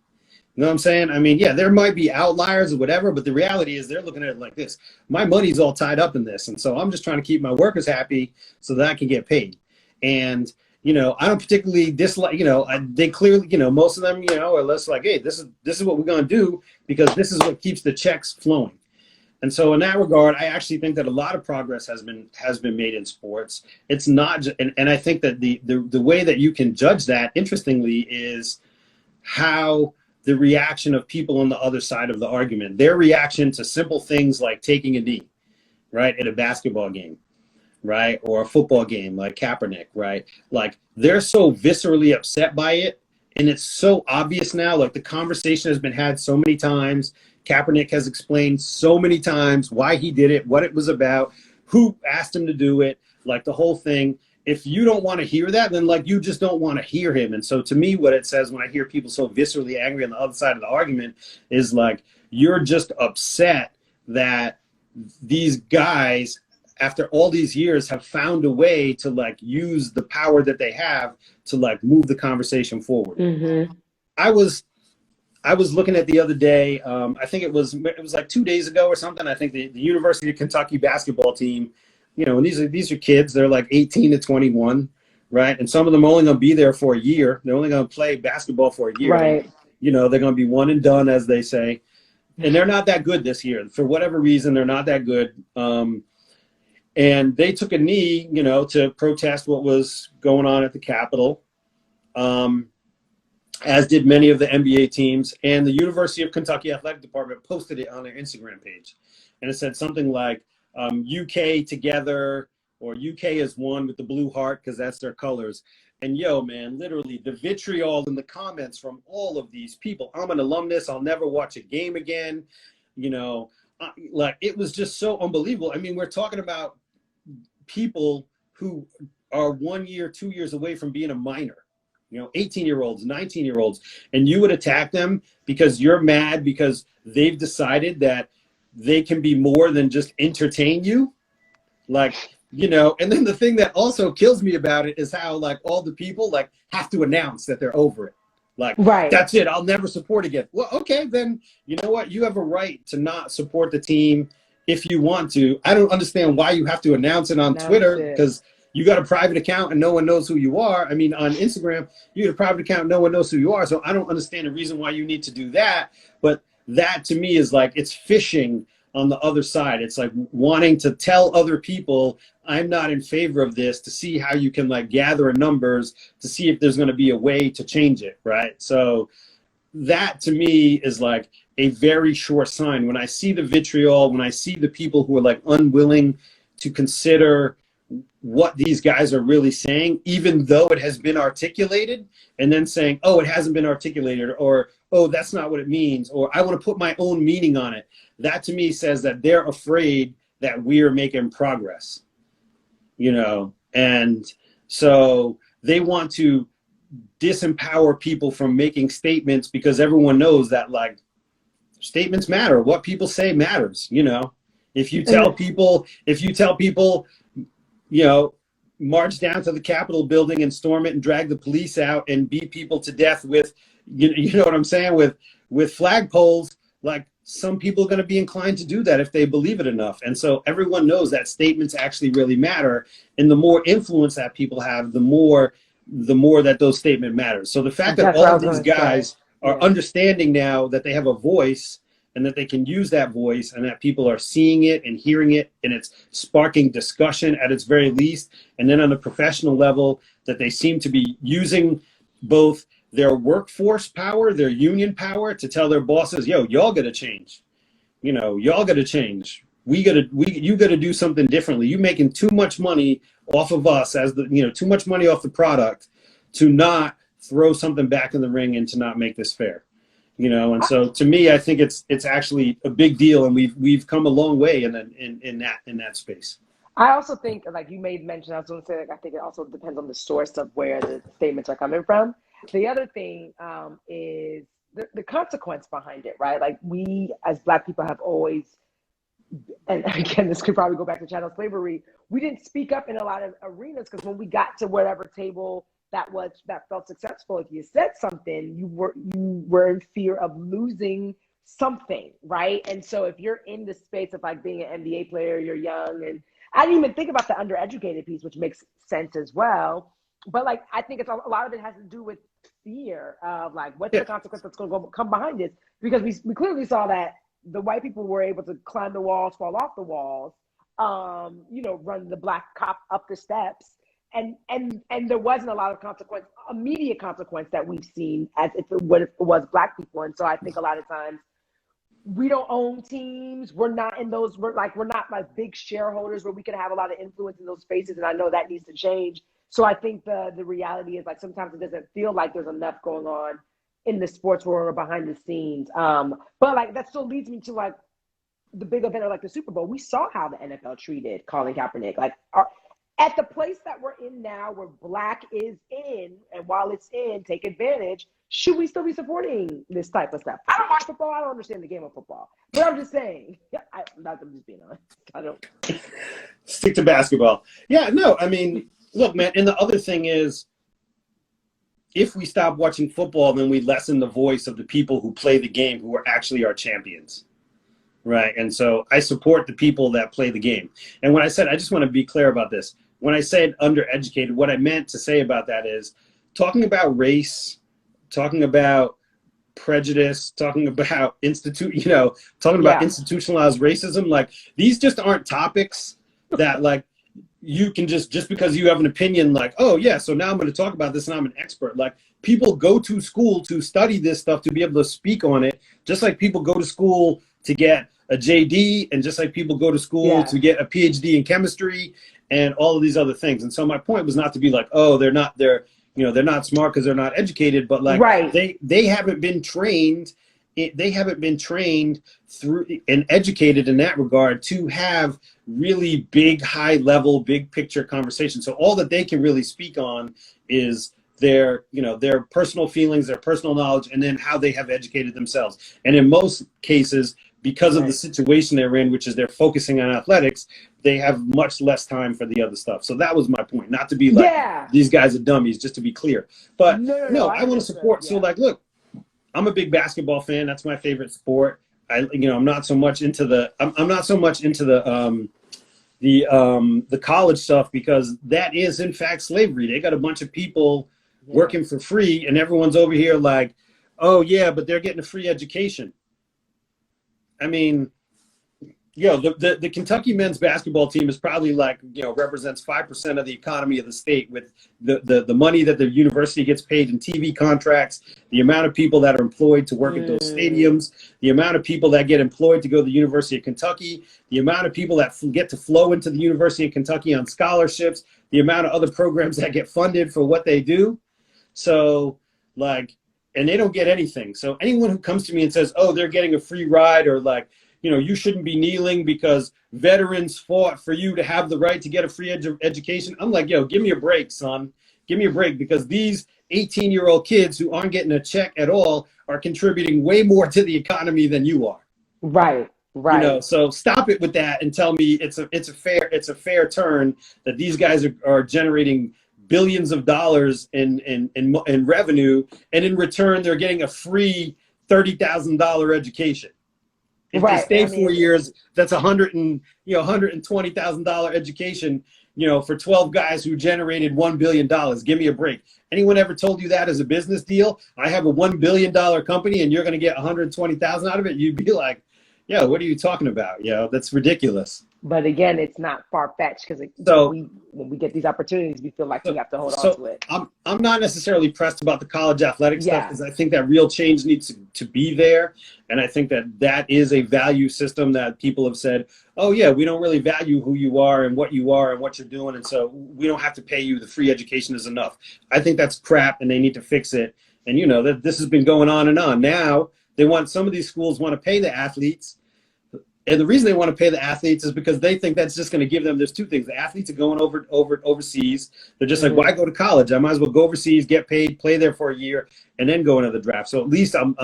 You know what I'm saying? I mean, yeah, there might be outliers or whatever, but the reality is they're looking at it like this. My money's all tied up in this, and so I'm just trying to keep my workers happy so that I can get paid. And, you know, I don't particularly dislike, you know, they clearly, you know, most of them, you know, are less like, hey, this is what we're going to do because this is what keeps the checks flowing. And so in that regard, I actually think that a lot of progress has been made in sports. It's not, and I think that the way that you can judge that, interestingly, is how the reaction of people on the other side of the argument, their reaction to simple things like taking a knee, right, at a basketball game, right, or a football game like Kaepernick, right? Like, they're so viscerally upset by it, and it's so obvious now. Like, the conversation has been had so many times. Kaepernick has explained so many times why he did it, what it was about, who asked him to do it, like the whole thing. If you don't want to hear that, then like you just don't want to hear him. And so to me, what it says when I hear people so viscerally angry on the other side of the argument is like, you're just upset that these guys, after all these years, have found a way to like use the power that they have to like move the conversation forward. I was looking at the other day. I think it was like 2 days ago or something. I think the University of Kentucky basketball team, and these are kids. They're like 18 to 21, right? And some of them are only going to be there for a year. They're only going to play basketball for a year. Right. They're going to be one and done, as they say. And they're not that good this year. For whatever reason, they're not that good. And they took a knee, to protest what was going on at the Capitol. As did many of the NBA teams, and the University of Kentucky Athletic Department posted it on their Instagram page. And it said something like, UK together, or UK as one with the blue heart, because that's their colors. And man, literally the vitriol in the comments from all of these people. I'm an alumnus. I'll never watch a game again. Like, it was just so unbelievable. I mean, we're talking about people who are 1 year, 2 years away from being a minor. 18-year-olds, 19-year-olds, and you would attack them because you're mad because they've decided that they can be more than just entertain you. Like, and then the thing that also kills me about it is how, like, all the people, like, have to announce that they're over it. Like, right. That's it. I'll never support again. Well, okay, then you know what? You have a right to not support the team if you want to. I don't understand why you have to announce it on Twitter, because you got a private account and no one knows who you are. I mean, on Instagram, you got a private account and no one knows who you are. So I don't understand the reason why you need to do that. But that, to me, is like, it's fishing on the other side. It's like wanting to tell other people, I'm not in favor of this, to see how you can, like, gather numbers to see if there's going to be a way to change it, right? So that, to me, is like a very sure sign. When I see the vitriol, when I see the people who are, like, unwilling to consider what these guys are really saying, even though it has been articulated, and then saying, oh, it hasn't been articulated, or, oh, that's not what it means, or I want to put my own meaning on it. That, to me, says that they're afraid that we're making progress, and so they want to disempower people from making statements, because everyone knows that, like, statements matter. What people say matters. If you tell people, march down to the Capitol building and storm it and drag the police out and beat people to death with, you know what I'm saying, with flagpoles, like, some people are going to be inclined to do that if they believe it enough. And so everyone knows that statements actually really matter. And the more influence that people have, the more that those statements matter. So the fact that all of these guys are understanding now that they have a voice, and that they can use that voice, and that people are seeing it and hearing it, and it's sparking discussion at its very least. And then on a professional level, that they seem to be using both their workforce power, their union power, to tell their bosses, yo, y'all got to change. Y'all got to change. You got to do something differently. You're making too much money off of us, too much money off the product, to not throw something back in the ring and to not make this fair. And so, to me, I think it's actually a big deal, and we've come a long way in that space. I also think, like you made mention, I was going to say, like, I think it also depends on the source of where the statements are coming from. The other thing is the consequence behind it, right? Like, we as Black people have always, and again, this could probably go back to chattel slavery, we didn't speak up in a lot of arenas, because when we got to whatever table that felt successful, if you said something, you were in fear of losing something, right? And so if you're in the space of, like, being an NBA player, you're young, and I didn't even think about the undereducated piece, which makes sense as well. But, like, I think it's a lot of it has to do with fear of, like, what's the consequence that's going to come behind this? Because we clearly saw that the white people were able to climb the walls, fall off the walls, run the Black cop up the steps. And there wasn't a lot of consequence, immediate consequence, that we've seen as if it was Black people. And so I think a lot of times we don't own teams. We're not in those. We're not like big shareholders where we can have a lot of influence in those spaces. And I know that needs to change. So I think the reality is, like, sometimes it doesn't feel like there's enough going on in the sports world or behind the scenes. But, like, that still leads me to, like, the big event, like the Super Bowl. We saw how the NFL treated Colin Kaepernick. Like, at the place that we're in now, where Black is in, and while it's in, take advantage, should we still be supporting this type of stuff? I don't watch football. I don't understand the game of football. But I'm just saying, I'm just being honest. I don't. Stick to basketball. Yeah, no, I mean, look, man, and the other thing is, if we stop watching football, then we lessen the voice of the people who play the game, who are actually our champions. Right. And so I support the people that play the game. And when I said, I just want to be clear about this. When I said undereducated, what I meant to say about that is talking about race, talking about prejudice, talking about talking about institutionalized racism. Like, these just aren't topics that, like, you can just because you have an opinion, like, oh yeah, so now I'm going to talk about this and I'm an expert. Like, people go to school to study this stuff, to be able to speak on it, just like people go to school to get a JD, and just like people go to school to get a PhD in chemistry and all of these other things. And so my point was not to be like, oh, they're not smart because they're not educated, but like, they haven't been trained. They haven't been trained through and educated in that regard to have really big, high level, big picture conversations. So all that they can really speak on is their personal feelings, their personal knowledge, and then how they have educated themselves. And in most cases, because of the situation they're in, which is they're focusing on athletics, they have much less time for the other stuff. So that was my point, not to be like, these guys are dummies, just to be clear. But no, I want to support. So like, look, I'm a big basketball fan. That's my favorite sport. I'm not so much into the the college stuff, because that is in fact slavery. They got a bunch of people working for free, and everyone's over here like, oh yeah, but they're getting a free education. I mean, the Kentucky men's basketball team is probably like, represents 5% of the economy of the state, with the money that the university gets paid in TV contracts, the amount of people that are employed to work at those stadiums, the amount of people that get employed to go to the University of Kentucky, the amount of people that get to flow into the University of Kentucky on scholarships, the amount of other programs that get funded for what they do. So like, and they don't get anything. So anyone who comes to me and says, oh, they're getting a free ride, or like, you shouldn't be kneeling because veterans fought for you to have the right to get a free education. I'm like, yo, give me a break, son. Give me a break, because these 18-year-old kids who aren't getting a check at all are contributing way more to the economy than you are. Right. So stop it with that and tell me it's a fair turn that these guys are generating billions of dollars in revenue, and in return they're getting a free $30,000 education. If they stay 4 years, that's $120,000 education, for 12 guys who generated $1 billion. Give me a break. Anyone ever told you that as a business deal? I have a $1 billion company and you're going to get 120,000 out of it. You'd be like, yeah, what are you talking about? That's ridiculous. But again, it's not far-fetched, because when we get these opportunities, we feel like we have to hold on to it. I'm not necessarily pressed about the college athletic stuff, because I think that real change needs to be there. And I think that is a value system that people have said, oh yeah, we don't really value who you are and what you're doing, and so we don't have to pay you. The free education is enough. I think that's crap, and they need to fix it. And that this has been going on and on. Now some of these schools want to pay the athletes. And the reason they want to pay the athletes is because they think that's just going to give them, there's two things. The athletes are going overseas. They're just like, why go to college? I might as well go overseas, get paid, play there for a year, and then go into the draft. So at least I'm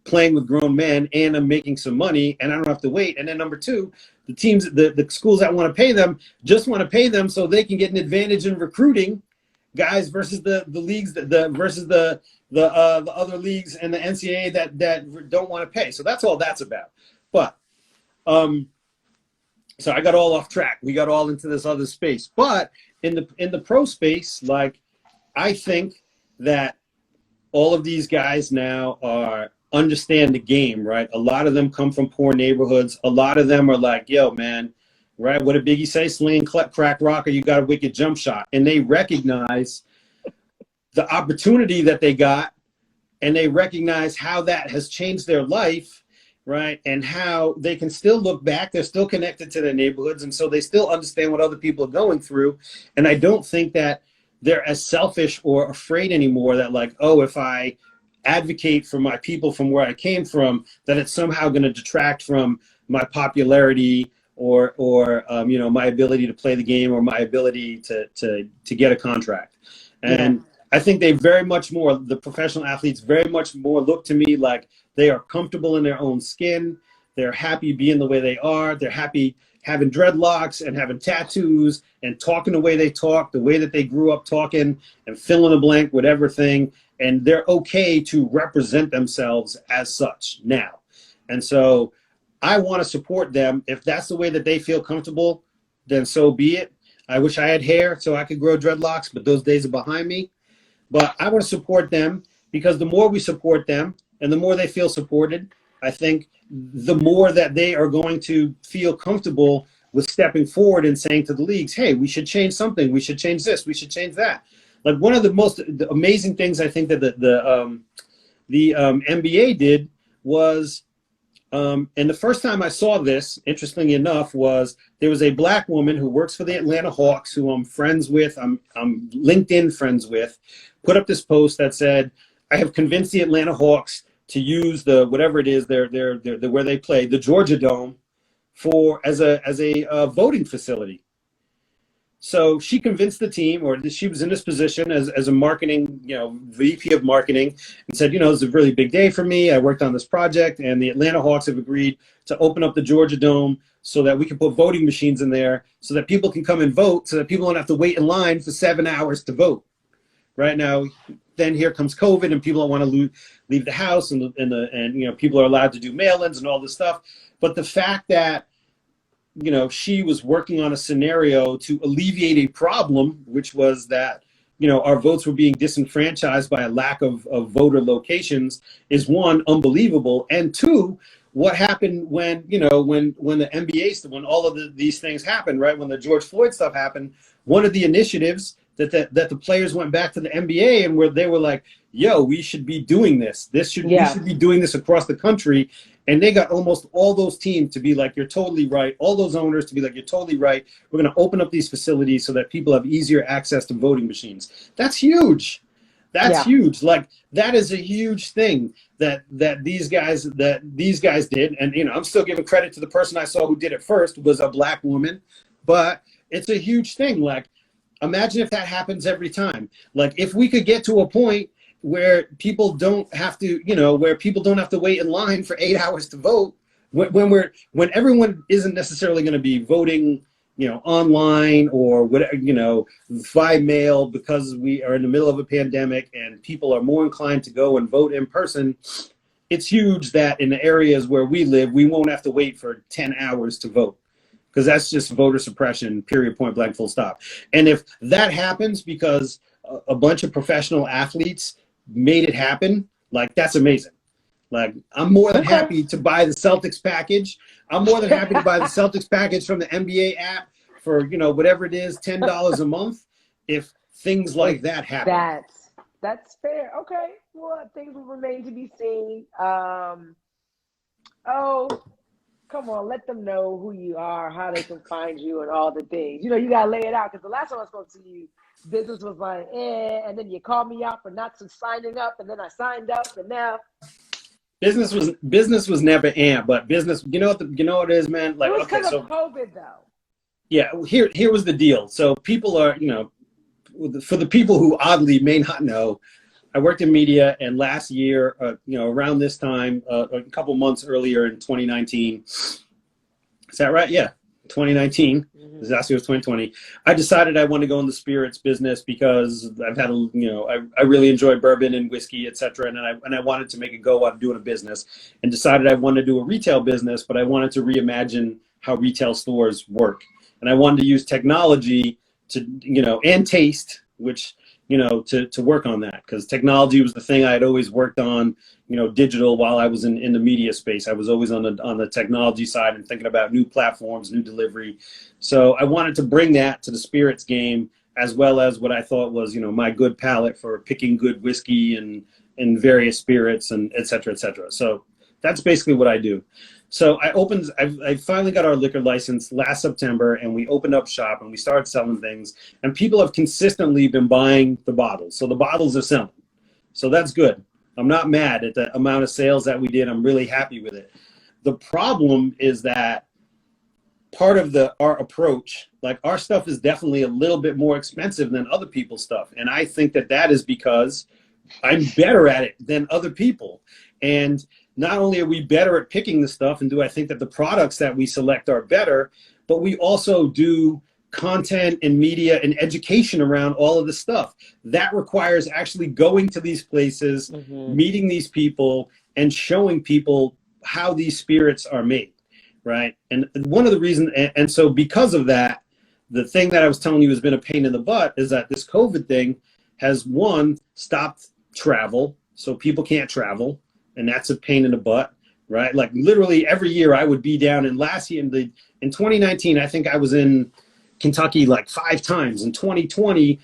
playing with grown men, and I'm making some money, and I don't have to wait. And then number two, the teams, the schools that want to pay them just want to pay them so they can get an advantage in recruiting guys versus the leagues versus the other leagues and the NCAA that don't want to pay. So that's all that's about. But so I got all off track. We got all into this other space. But in the pro space, like, I think that all of these guys now understand the game, right? A lot of them come from poor neighborhoods. A lot of them are like, yo, man, right? What did Biggie say? Sling, crack rock, or you got a wicked jump shot. And they recognize the opportunity that they got, and they recognize how that has changed their life, right? And how they can still look back. They're still connected to their neighborhoods, and so they still understand what other people are going through. And I don't think that they're as selfish or afraid anymore that, like, oh, if I advocate for my people from where I came from, that it's somehow going to detract from my popularity or my ability to play the game, or my ability to get a contract. And I think they the professional athletes very much more look to me like they are comfortable in their own skin. They're happy being the way they are. They're happy having dreadlocks and having tattoos and talking the way they talk, the way that they grew up talking, and fill in the blank, whatever thing. and they're okay to represent themselves as such now. And so I want to support them. If that's the way that they feel comfortable, then so be it. I wish I had hair so I could grow dreadlocks, but those days are behind me. But I want to support them, because the more we support them and the more they feel supported, I think the more that they are going to feel comfortable with stepping forward and saying to the leagues, hey, we should change something. We should change this. We should change that. Like, one of the amazing things I think that the NBA did was, and the first time I saw this, interestingly enough, was there was a black woman who works for the Atlanta Hawks, who I'm friends with, I'm LinkedIn friends with, put up this post that said, I have convinced the Atlanta Hawks to use the, whatever it is, their where they play, the Georgia Dome, as a voting facility. So she convinced the team, or she was in this position as a marketing, VP of marketing, and said, it's a really big day for me. I worked on this project, and the Atlanta Hawks have agreed to open up the Georgia Dome so that we can put voting machines in there so that people can come and vote, so that people don't have to wait in line for 7 hours to vote. Right now, then here comes COVID, and people don't want to leave the house, and people are allowed to do mail-ins and all this stuff. But the fact that she was working on a scenario to alleviate a problem, which was that, our votes were being disenfranchised by a lack of voter locations, is one, unbelievable. And two, what happened when the NBA, when all of these things happened, right? When the George Floyd stuff happened, one of the initiatives that the players went back to the NBA and where they were like, yo, we should be doing this. We should be doing this across the country. And they got almost all those teams to be like, you're totally right. All those owners to be like, you're totally right. We're going to open up these facilities so that people have easier access to voting machines. That's huge. That's huge. Like, that is a huge thing that these guys did. And, I'm still giving credit to the person I saw who did it first, was a black woman. But it's a huge thing. Like, imagine if that happens every time. Like, if we could get to a point where people don't have to, wait in line for 8 hours to vote, when everyone isn't necessarily going to be voting, online or whatever, by mail, because we are in the middle of a pandemic and people are more inclined to go and vote in person. It's huge that in the areas where we live, we won't have to wait for 10 hours to vote, because that's just voter suppression, period, point blank, full stop. And if that happens because a bunch of professional athletes made it happen, like, that's amazing. Like, I'm more than happy to buy the Celtics package. I'm more than happy to buy the Celtics package from the NBA app for, whatever it is, $10 a month, if things like that happen. That's fair. Okay. Well, things will remain to be seen. Come on, let them know who you are, how they can find you, and all the things. You got to lay it out, because the last time I spoke to you, business was like, and then you called me out for not signing up, and then I signed up, and now business was never but business. You know what it is, man. Like, it was because of COVID, though. Yeah, here was the deal. So people are, for the people who oddly may not know, I worked in media, and last year, around this time, a couple months earlier in 2019, is that right? Yeah. 2019, last year was 2020. I decided I wanted to go in the spirits business because I've had I really enjoy bourbon and whiskey, etc. And I wanted to make a go out of doing a business, and decided I wanted to do a retail business, but I wanted to reimagine how retail stores work, and I wanted to use technology to and taste, which to work on that, because technology was the thing I had always worked on, digital, while I was in the media space. I was always on the technology side and thinking about new platforms, new delivery. So I wanted to bring that to the spirits game, as well as what I thought was, my good palate for picking good whiskey and various spirits, and et cetera, et cetera. So that's basically what I do. So I finally got our liquor license last September, and we opened up shop and we started selling things, and people have consistently been buying the bottles. So the bottles are selling. So that's good. I'm not mad at the amount of sales that we did. I'm really happy with it. The problem is that part of our approach, like, our stuff is definitely a little bit more expensive than other people's stuff. And I think that is because I'm better at it than other people. And not only are we better at picking the stuff, and do I think that the products that we select are better, but we also do content and media and education around all of this stuff. That requires actually going to these places, meeting these people, and showing people how these spirits are made, right? And one of the reasons, and so because of that, the thing that I was telling you has been a pain in the butt is that this COVID thing has, one, stopped travel, so people can't travel, and that's a pain in the butt, right? Like literally every year I would be down, and last year in 2019, I think I was in Kentucky like 5 times. In 2020,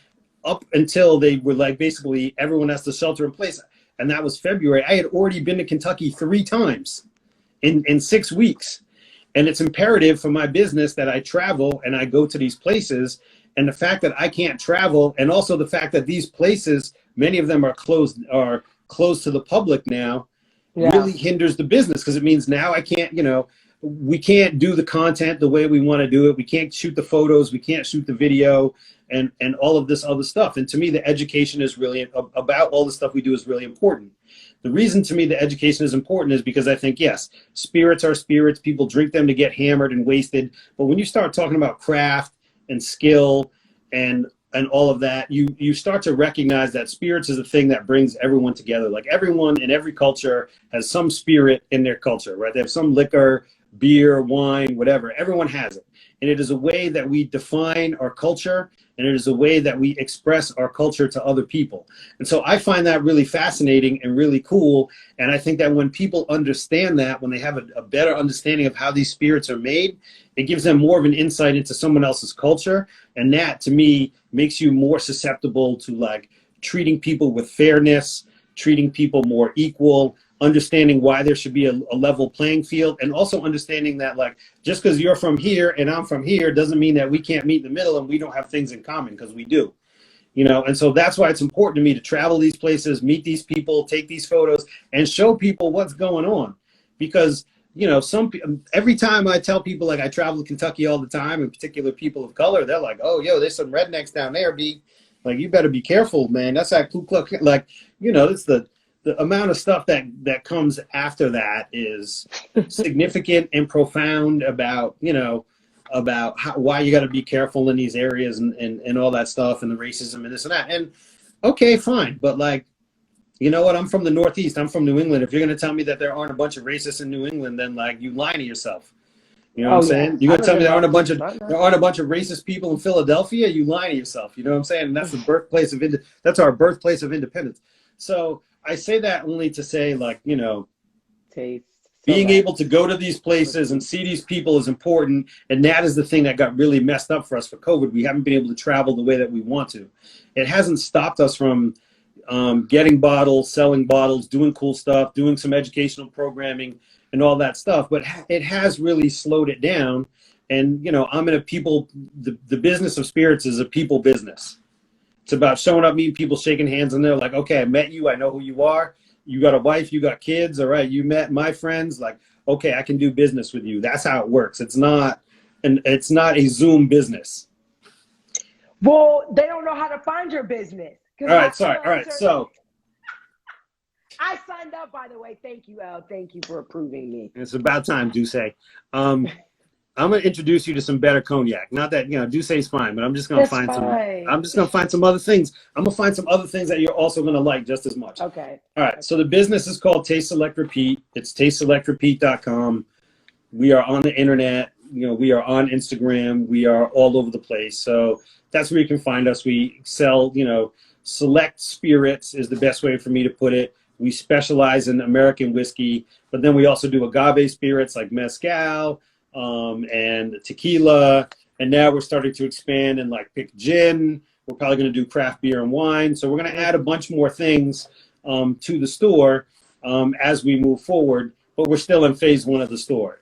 up until they were like basically everyone has to shelter in place, and that was February, I had already been to Kentucky 3 times in 6 weeks. And it's imperative for my business that I travel and I go to these places. And the fact that I can't travel, and also the fact that these places, many of them are closed to the public now, really hinders the business, because it means now I can't, we can't do the content the way we want to do it. We can't shoot the photos. We can't shoot the video and all of this other stuff. And to me, the education is really about all the stuff we do is really important. The reason to me the education is important is because I think, yes, spirits are spirits. People drink them to get hammered and wasted. But when you start talking about craft and skill and all of that, you start to recognize that spirits is a thing that brings everyone together. Like everyone in every culture has some spirit in their culture, right? They have some liquor, beer, wine, whatever. Everyone has it. And it is a way that we define our culture, and it is a way that we express our culture to other people. And so I find that really fascinating and really cool. And I think that when people understand that, when they have a better understanding of how these spirits are made, it gives them more of an insight into someone else's culture. And that, to me, makes you more susceptible to like treating people with fairness, treating people more equal, understanding why there should be a level playing field, and also understanding that like just because you're from here and I'm from here doesn't mean that we can't meet in the middle and we don't have things in common, because we do. And so that's why it's important to me to travel these places, meet these people, take these photos, and show people what's going on. Because every time I tell people like I travel to Kentucky all the time, in particular people of color, they're like, oh, yo, there's some rednecks down there, B. Like, you better be careful, man. That's that Ku Klux. Like, it's the amount of stuff that comes after that is significant and profound about, why you got to be careful in these areas and all that stuff, and the racism and this and that. And okay, fine. But like, you know what? I'm from the Northeast. I'm from New England. If you're going to tell me that there aren't a bunch of racists in New England, then like you lying to yourself. You know what I'm saying? You're going to tell me there aren't a bunch of racist people in Philadelphia? You lying to yourself. You know what I'm saying? And that's the birthplace of that's our birthplace of independence. So I say that only to say, like, being able to go to these places and see these people is important. And that is the thing that got really messed up for us for COVID. We haven't been able to travel the way that we want to. It hasn't stopped us from getting bottles, selling bottles, doing cool stuff, doing some educational programming and all that stuff. But it has really slowed it down. And, I'm in the business of spirits is a people business. It's about showing up, meeting people, shaking hands, and they're like, okay, I met you. I know who you are. You got a wife, you got kids. All right. You met my friends. Like, okay, I can do business with you. That's how it works. It's not a Zoom business. Well, they don't know how to find your business. All right. Sorry. All right. So I signed up, by the way. Thank you, El. Thank you for approving me. It's about time, Duce. I'm going to introduce you to some better cognac. Not that, Douce's fine, but I'm just going to find some other things. I'm going to find some other things that you're also going to like just as much. Okay. All right. So the business is called Taste Select Repeat. It's tasteselectrepeat.com. We are on the internet. We are on Instagram. We are all over the place. So that's where you can find us. We sell, select spirits is the best way for me to put it. We specialize in American whiskey, but then we also do agave spirits like mezcal, and tequila, and now we're starting to expand and like pick gin. We're probably going to do craft beer and wine, so we're going to add a bunch more things to the store as we move forward, but we're still in phase 1 of the store.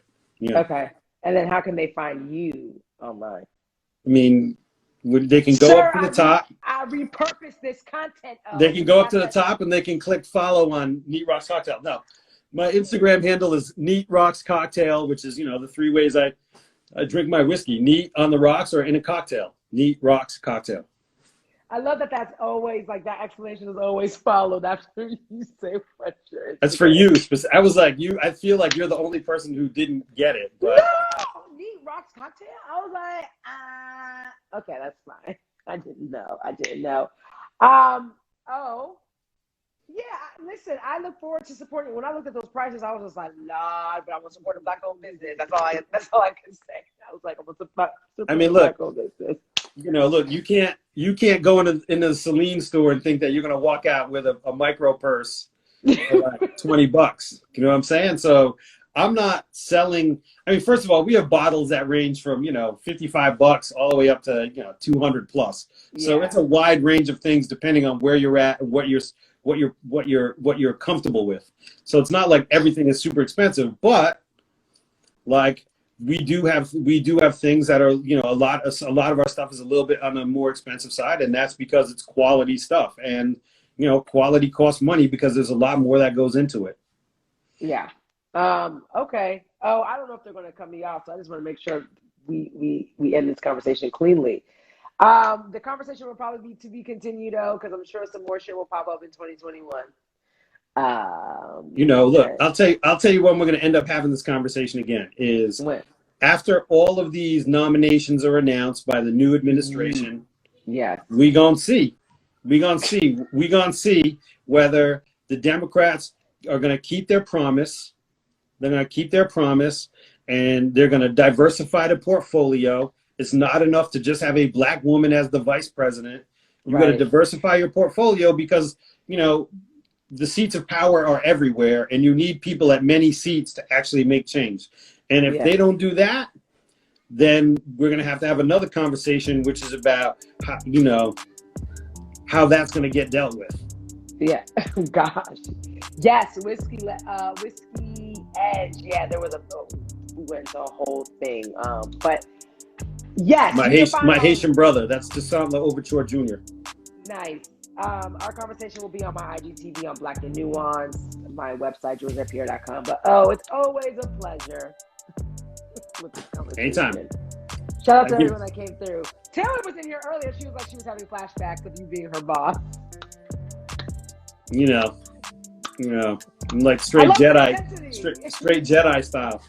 Okay. And then how can they find you online? I mean, they can go up to the top. I repurpose this content. They can go up to the top and they can click follow on Neat Rocks Cocktail. No, my Instagram handle is Neat Rocks Cocktail, which is, the 3 ways I drink my whiskey. Neat on the rocks or in a cocktail. Neat Rocks Cocktail. I love that that's always, like, that explanation is always followed after you say what you're. That's for you. I was like, I feel like you're the only person who didn't get it. But no! Neat rocks cocktail? I was like, okay, that's fine. I didn't know. Oh, yeah. Listen, I look forward to supporting. When I looked at those prices, I was just like, nah, but I'm gonna support a black-owned business. That's all I can say. I was like, I'm gonna support a black-owned business. Look, you can't go into the Celine store and think that you're gonna walk out with a micro purse for like $20. You know what I'm saying? So I'm not selling. I mean, first of all, we have bottles that range from $55 all the way up to 200 plus. So it's a wide range of things depending on where you're at and what you're comfortable with. So it's not like everything is super expensive, but like we do have things that are a lot of our stuff is a little bit on the more expensive side, and that's because it's quality stuff, and quality costs money because there's a lot more that goes into it. Yeah. Okay. Oh, I don't know if they're going to cut me off, so I just want to make sure we end this conversation cleanly. The conversation will probably be to be continued, though, because I'm sure some more shit will pop up in 2021. Look, I'll tell you when we're going to end up having this conversation again is when? After all of these nominations are announced by the new administration. Yeah, we gonna see whether the Democrats are going to keep their promise. They're going to keep their promise, and they're going to diversify the portfolio. It's not enough to just have a black woman as the vice president. You're going to diversify your portfolio because, the seats of power are everywhere, and you need people at many seats to actually make change. And if they don't do that, then we're going to have another conversation, which is about how that's going to get dealt with. Yeah. Gosh. Yes. Whiskey Edge. Yeah, there was we went into a whole thing. But yes. My Haitian brother. That's Descent Overture Jr. Nice. Our conversation will be on my IGTV on Black and Nuanced, my website, georgepierre.com. But it's always a pleasure with this conversation. Anytime. Shout out to everyone that came through. Taylor was in here earlier. She was like she was having flashbacks of you being her boss. I'm like straight Jedi style.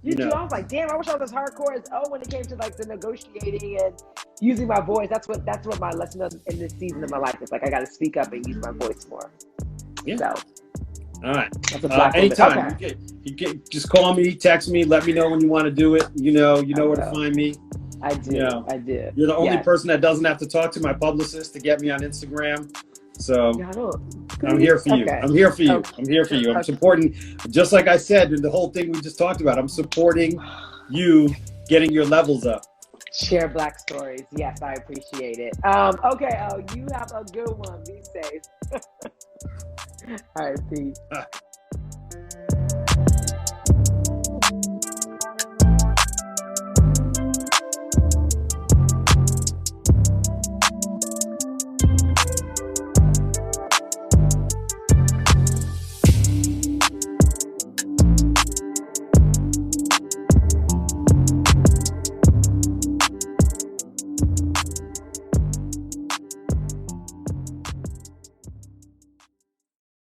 You too. I was like, damn, I wish I was as hardcore as when it came to like the negotiating and using my voice. That's what my lesson is in this season of my life. It's like I got to speak up and use my voice more. Yeah. So, all right. Anytime. Okay. Just call me, text me, let me know when you want to do it. You know where to find me. I do. I do. You're the only person that doesn't have to talk to my publicist to get me on Instagram. So I'm here for you. I'm here for you. Okay. I'm here for you. I'm supporting, just like I said in the whole thing we just talked about, I'm supporting you getting your levels up. Share Black stories. Yes, I appreciate it. Okay, you have a good one. Be safe. All right, peace.